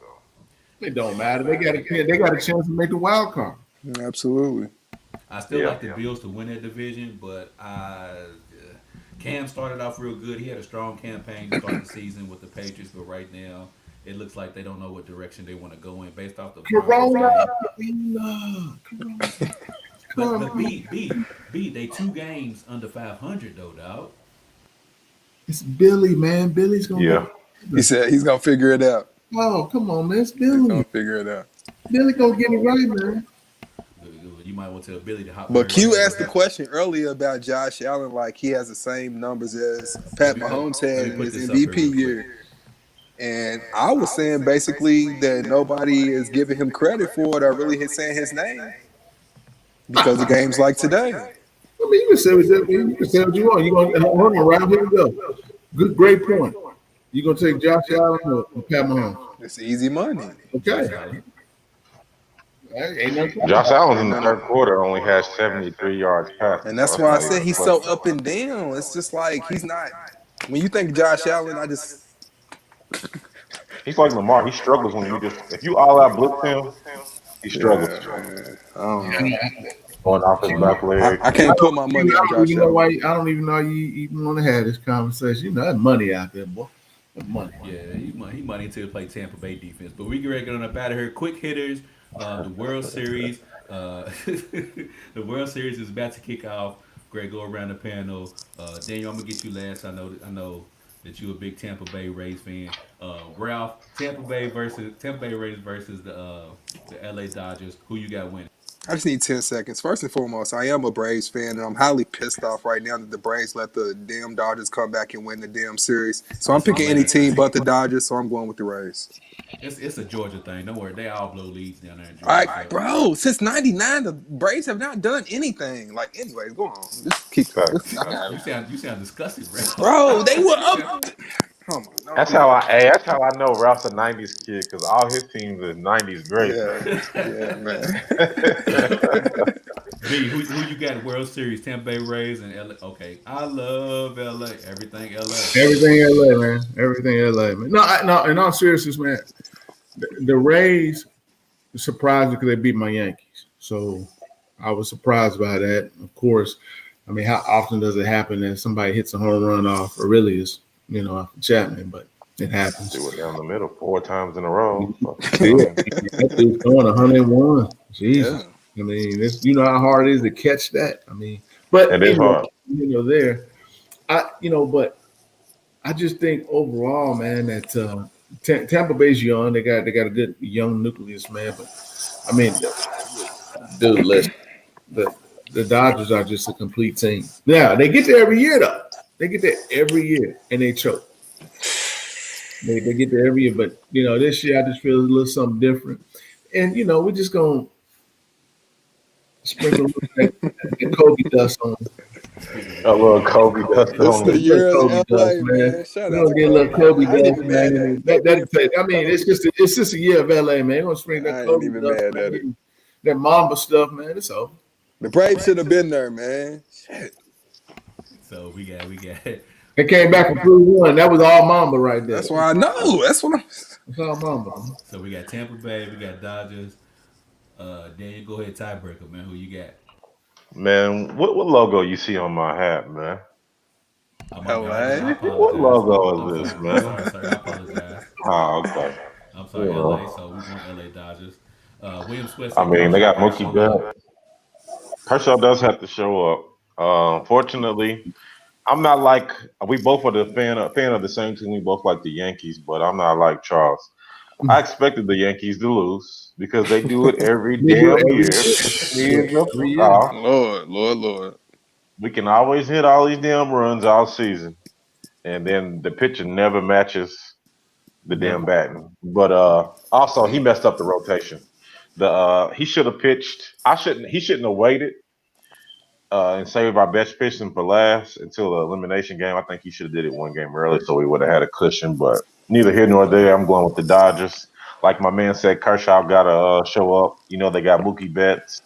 It don't matter. They got a chance to make the wild card. Absolutely. I still Yeah. like the Bills to win that division, but Cam started off real good. He had a strong campaign to start the season with the Patriots, but right now it looks like they don't know what direction they want to go in based off the Corona. But B, they 2 games under 500 though, dog. It's Billy, man. Billy's gonna yeah, He said he's gonna figure it out. Oh, come on, man. It's He's gonna Billy. figure it out. Billy gonna get it right, man. You might want to tell Billy to hop. But on Q right asked the question earlier about Josh Allen, like he has the same numbers as Pat Mahomes had in his MVP year. And I was saying basically that nobody is giving him credit for it or really saying his name because of games like today. I mean, you can say what you want. You gonna hold on, right? Here we go. Great point. You gonna take Josh Allen or Pat Mahomes? It's easy money. Okay. Ain't nothing. Josh Allen in the third quarter only has 73 yards passing. And that's so why I not said even he's close. so up and down. It's just like he's not. When you think Josh Allen, I just He's like Lamar. He struggles when you just if you all out blitz him, he struggles. I don't know. Going off his back leg. I can't put my money on Josh Allen. I don't even know you even want to have this conversation. You know, that's money out there, boy. That's money. Yeah, he money until he play Tampa Bay defense. But we get ready to get on up out of here. Quick hitters. The World Series. The World Series is about to kick off. Greg, go around the panel. Daniel, I'm gonna get you last. I know that you're a big Tampa Bay Rays fan. Ralph, Tampa Bay Rays versus the LA Dodgers. Who you got winning? I just need 10 seconds. First and foremost, I am a Braves fan, and I'm highly pissed off right now that the Braves let the damn Dodgers come back and win the damn series. So I'm picking any team but the Dodgers, so I'm going with the Rays. It's a Georgia thing. Don't worry, they all blow leads down there in Georgia. All right, bro, since 99, the Braves have not done anything. Like, anyways, go on. Just keep You sound disgusted, bro. Bro, they were up. Come on. No, That's how I know Ralph's a '90s kid because all his teams are '90s great. Yeah, man. B, who you got World Series? Tampa Bay Rays and LA. Okay, I love LA. Everything LA. Everything LA, man. Everything LA, man. No. In all seriousness, man, the Rays surprised me because they beat my Yankees. So I was surprised by that. Of course, I mean, how often does it happen that somebody hits a home run off Aurelius, off Chapman? But it happens. They were down the middle 4 times in a row. That dude's throwing 101. Jesus. Yeah. I mean, you know how hard it is to catch that. I mean, but It is hard. but I just think overall, man, that Tampa Bay's young. They got a good young nucleus, man. But I mean, dude, listen, the the Dodgers are just a complete team. Now they get there every year though. They get there every year and they choke. They get there every year, but this year I just feel a little something different. And we're just gonna sprinkle a little that Kobe dust on. Speaking of A little Kobe, Kobe dust This is on A the him. little year of Kobe dust, LA, man. man. Shout We're out gonna to get a little Kobe, Kobe man. I ain't dust, even man. mad at And it. No I mean, disrespect. it's just a year of LA, man. We're gonna sprinkle that I ain't Kobe even dust, mad at it. man. That Mamba stuff, man. It's over. The Braves should have been there, man. Shit. so we got They came back from 3-1. That was all Mamba right there. That's why I know. That's what I'm. That's all Mamba, man. so we got Tampa Bay, we got Dodgers. Then you go ahead tiebreaker, man. Who you got? Man, what logo you see on my hat, man? Oh my bad. I LA. What apologize. I'm logo is this, sorry. I'm man? sorry, sir. I apologize. Oh, okay. I'm You sorry, LA. know, So we're going LA Dodgers. William Sweat I said mean, they Kershaw got got to Mookie show up. Betts. Kershaw does have to show up. Fortunately, I'm not like we both are the fan of the same team. We both like the Yankees, but I'm not like Charles. I expected the Yankees to lose because they do it every They do it damn every year. year. Pitch me Yeah, in the every year. off. Lord, Lord, Lord. We can always hit all these damn runs all season, and then the pitcher never matches the damn Never. batting. But also he messed up the rotation. The he should have pitched. I shouldn't. He shouldn't have waited and saved our best pitching for last until the elimination game. I think he should have did it one game early so we would have had a cushion. But neither here nor there. I'm going with the Dodgers. Like my man said, Kershaw got to show up. They got Mookie Betts,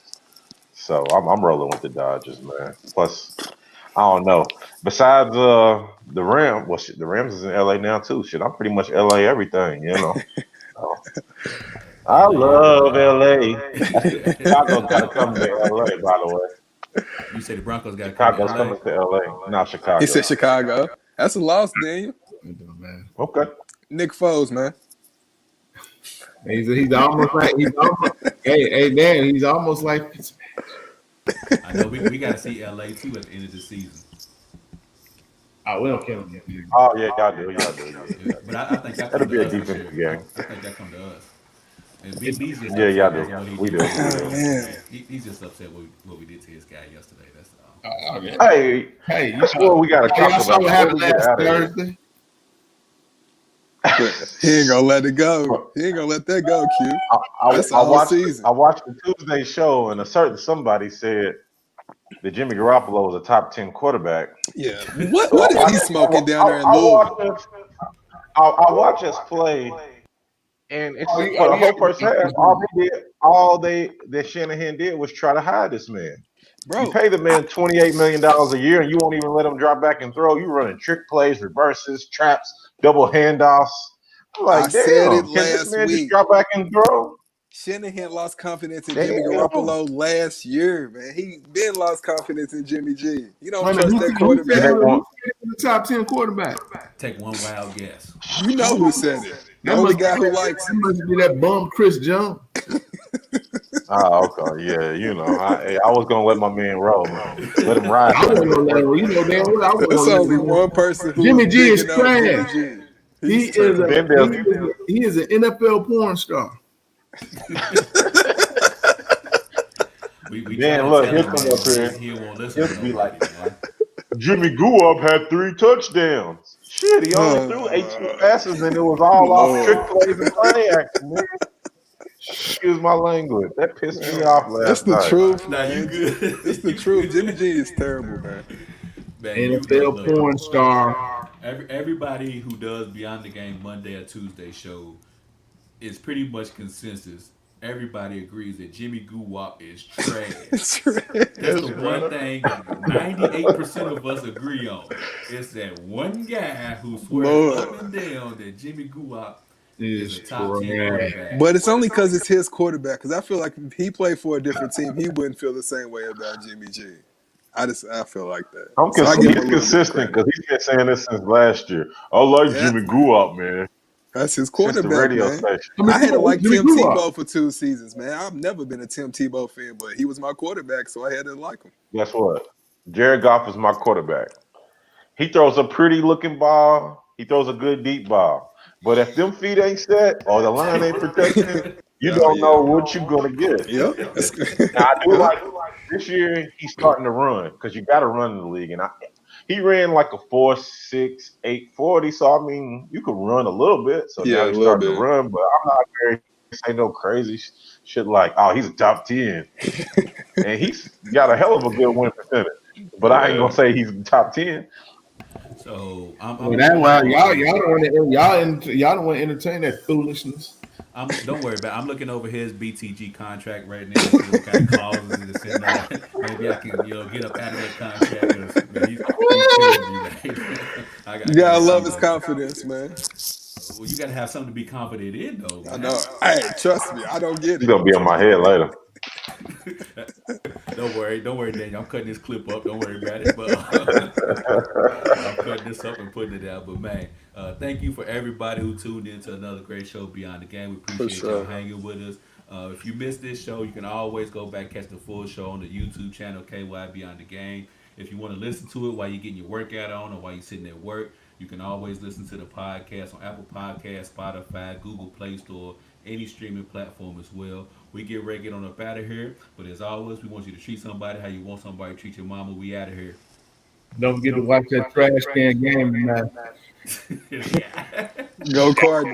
so I'm rolling with the Dodgers, man. Plus, I don't know. Besides the Rams, well, shit, the Rams is in LA now too. Shit, I'm pretty much LA everything. So, I LA love LA. That's the everywhere. Chicago's got to come to LA, by the way. You say the Broncos got to come to Chicago's LA. coming to LA, not He Chicago. said Chicago. That's a loss, Daniel. It don't matter. Okay. Nick Foles, man. He's almost like hey Dan, he's almost like I know we got to see LA too at the end of the season. oh, we don't count him. Oh yeah, y'all do. Y'all do. Yeah. But I think that That'll come be to a us this defensive year. game. I think that come to us. And B's just Yeah, y'all upset because do. of what he We did do. to his Oh guy man. yesterday. He's just upset what we did to his guy yesterday. That's all. Okay. Hey, Hey, that's what we got to hey, talk y'all saw about what before happened we get last out of here. Thursday? But he ain't gonna let it go. He ain't gonna let that go, Q. I, I, That's I all watched season. I watched the Tuesday show, and a certain somebody said that Jimmy Garoppolo was a top 10 quarterback. Yeah. What So what is he smoking down there in I watch Louisville? us. I watch us play, and it's for the whole first half. All that Shanahan did was try to hide this man. You Bro, pay the man $28 million a year, and you won't even let him drop back and throw. You running trick plays, reverses, traps, double handoffs. I'm I like, said it damn, can this last man just week. drop back and throw? Shanahan lost confidence in Jimmy Damn. Garoppolo last year, man. He been lost confidence in Jimmy G. You don't Wait a minute, trust who that said who And said they quarterback. who want said he was the top 10 quarterback? Take one wild guess. You know who said it. The That only must be guy who that, likes that must be that bum Chris Jones. okay, yeah, I was gonna let my man roll, man. Let him ride I for a wasn't minute. gonna let him. You know damn well I wasn't It's gonna let only him win. one person who is Jimmy G is bigging up Jimmy trash. G. He He's is a terrible. he Vendale, is a, he is an NFL porn star. We try then to look, tell he'll him, come man, up but here. he won't listen to He'll be like, nobody, man. Jimmy Guap had 3 touchdowns. Shit, he only threw 18 passes, and it was all off trick Lord. plays and play action, man. Excuse my language. That pissed me off It's last the night. truth, Now you man. It's good. the you truth. Jimmy good. G is terrible, man. Man, you NFL look. porn star. Everybody who does Beyond the Game Monday or Tuesday show is pretty much consensus. Everybody agrees that Jimmy Guwop is trash. It's trash, That's the bro. one thing that 98% of us agree on. It's that one guy who swears up Lord. and down that Jimmy Guwop is Is a top 10 trash. quarterback. But it's only because it's his quarterback. Because I feel like if he played for a different team, he wouldn't feel the same way about Jimmy G. I feel like that. So I give him a He's little bit of consistent credit. because he's been saying this since last year. I like Yeah, Jimmy Guap, man, that's his since the quarterback, radio man. station. I mean, I had to like Jimmy Tim Guwop. Tebow for 2 seasons, man. I've never been a Tim Tebow fan, but he was my quarterback, so I had to like him. Guess what? Jared Goff is my quarterback. He throws a pretty looking ball. He throws a good deep ball. But if them feet ain't set or the line ain't protected, you Oh don't know yeah. what you're gonna get. Yep. Now I do Yep. like this year he's starting to run because you got to run in the league, and he ran like a 4.6, 8.40. So I mean, you could run a little bit. So Yeah, now a he's little starting to bit. run, but I'm not very say no crazy shit like, oh, he's a top 10, and he's got a hell of a good win percentage. But I ain't Yeah. gonna say he's top 10. So I'm Well, looking that's why over. y'all don't want to entertain that foolishness. Don't worry about it. I'm looking over his BTG contract right now to see what kind of clauses it is sitting on. Maybe I can get up out of that contract because man, he's killing me, man. I You got gotta to see love his what. confidence, man. Well, you got to have something to be confident in, though, I man. know. Hey, trust me, I don't get He's it. gonna be on my head later. Don't worry, Daniel. I'm cutting this clip up. Don't worry about it. But I'm cutting this up and putting it out. But man, thank you for everybody who tuned in to another great show Beyond the Game. We For appreciate y'all sure. hanging with us. If you missed this show, you can always go back catch the full show on the YouTube channel KY Beyond the Game. If you want to listen to it while you're getting your workout on or while you're sitting at work, you can always listen to the podcast on Apple Podcasts, Spotify, Google Play Store, any streaming platform as well. We get ready to get on up out of here. But as always, we want you to treat somebody how you want somebody to treat your mama. We out of here. Don't forget to watch that trash can game tonight. Yeah. Go Cardinals.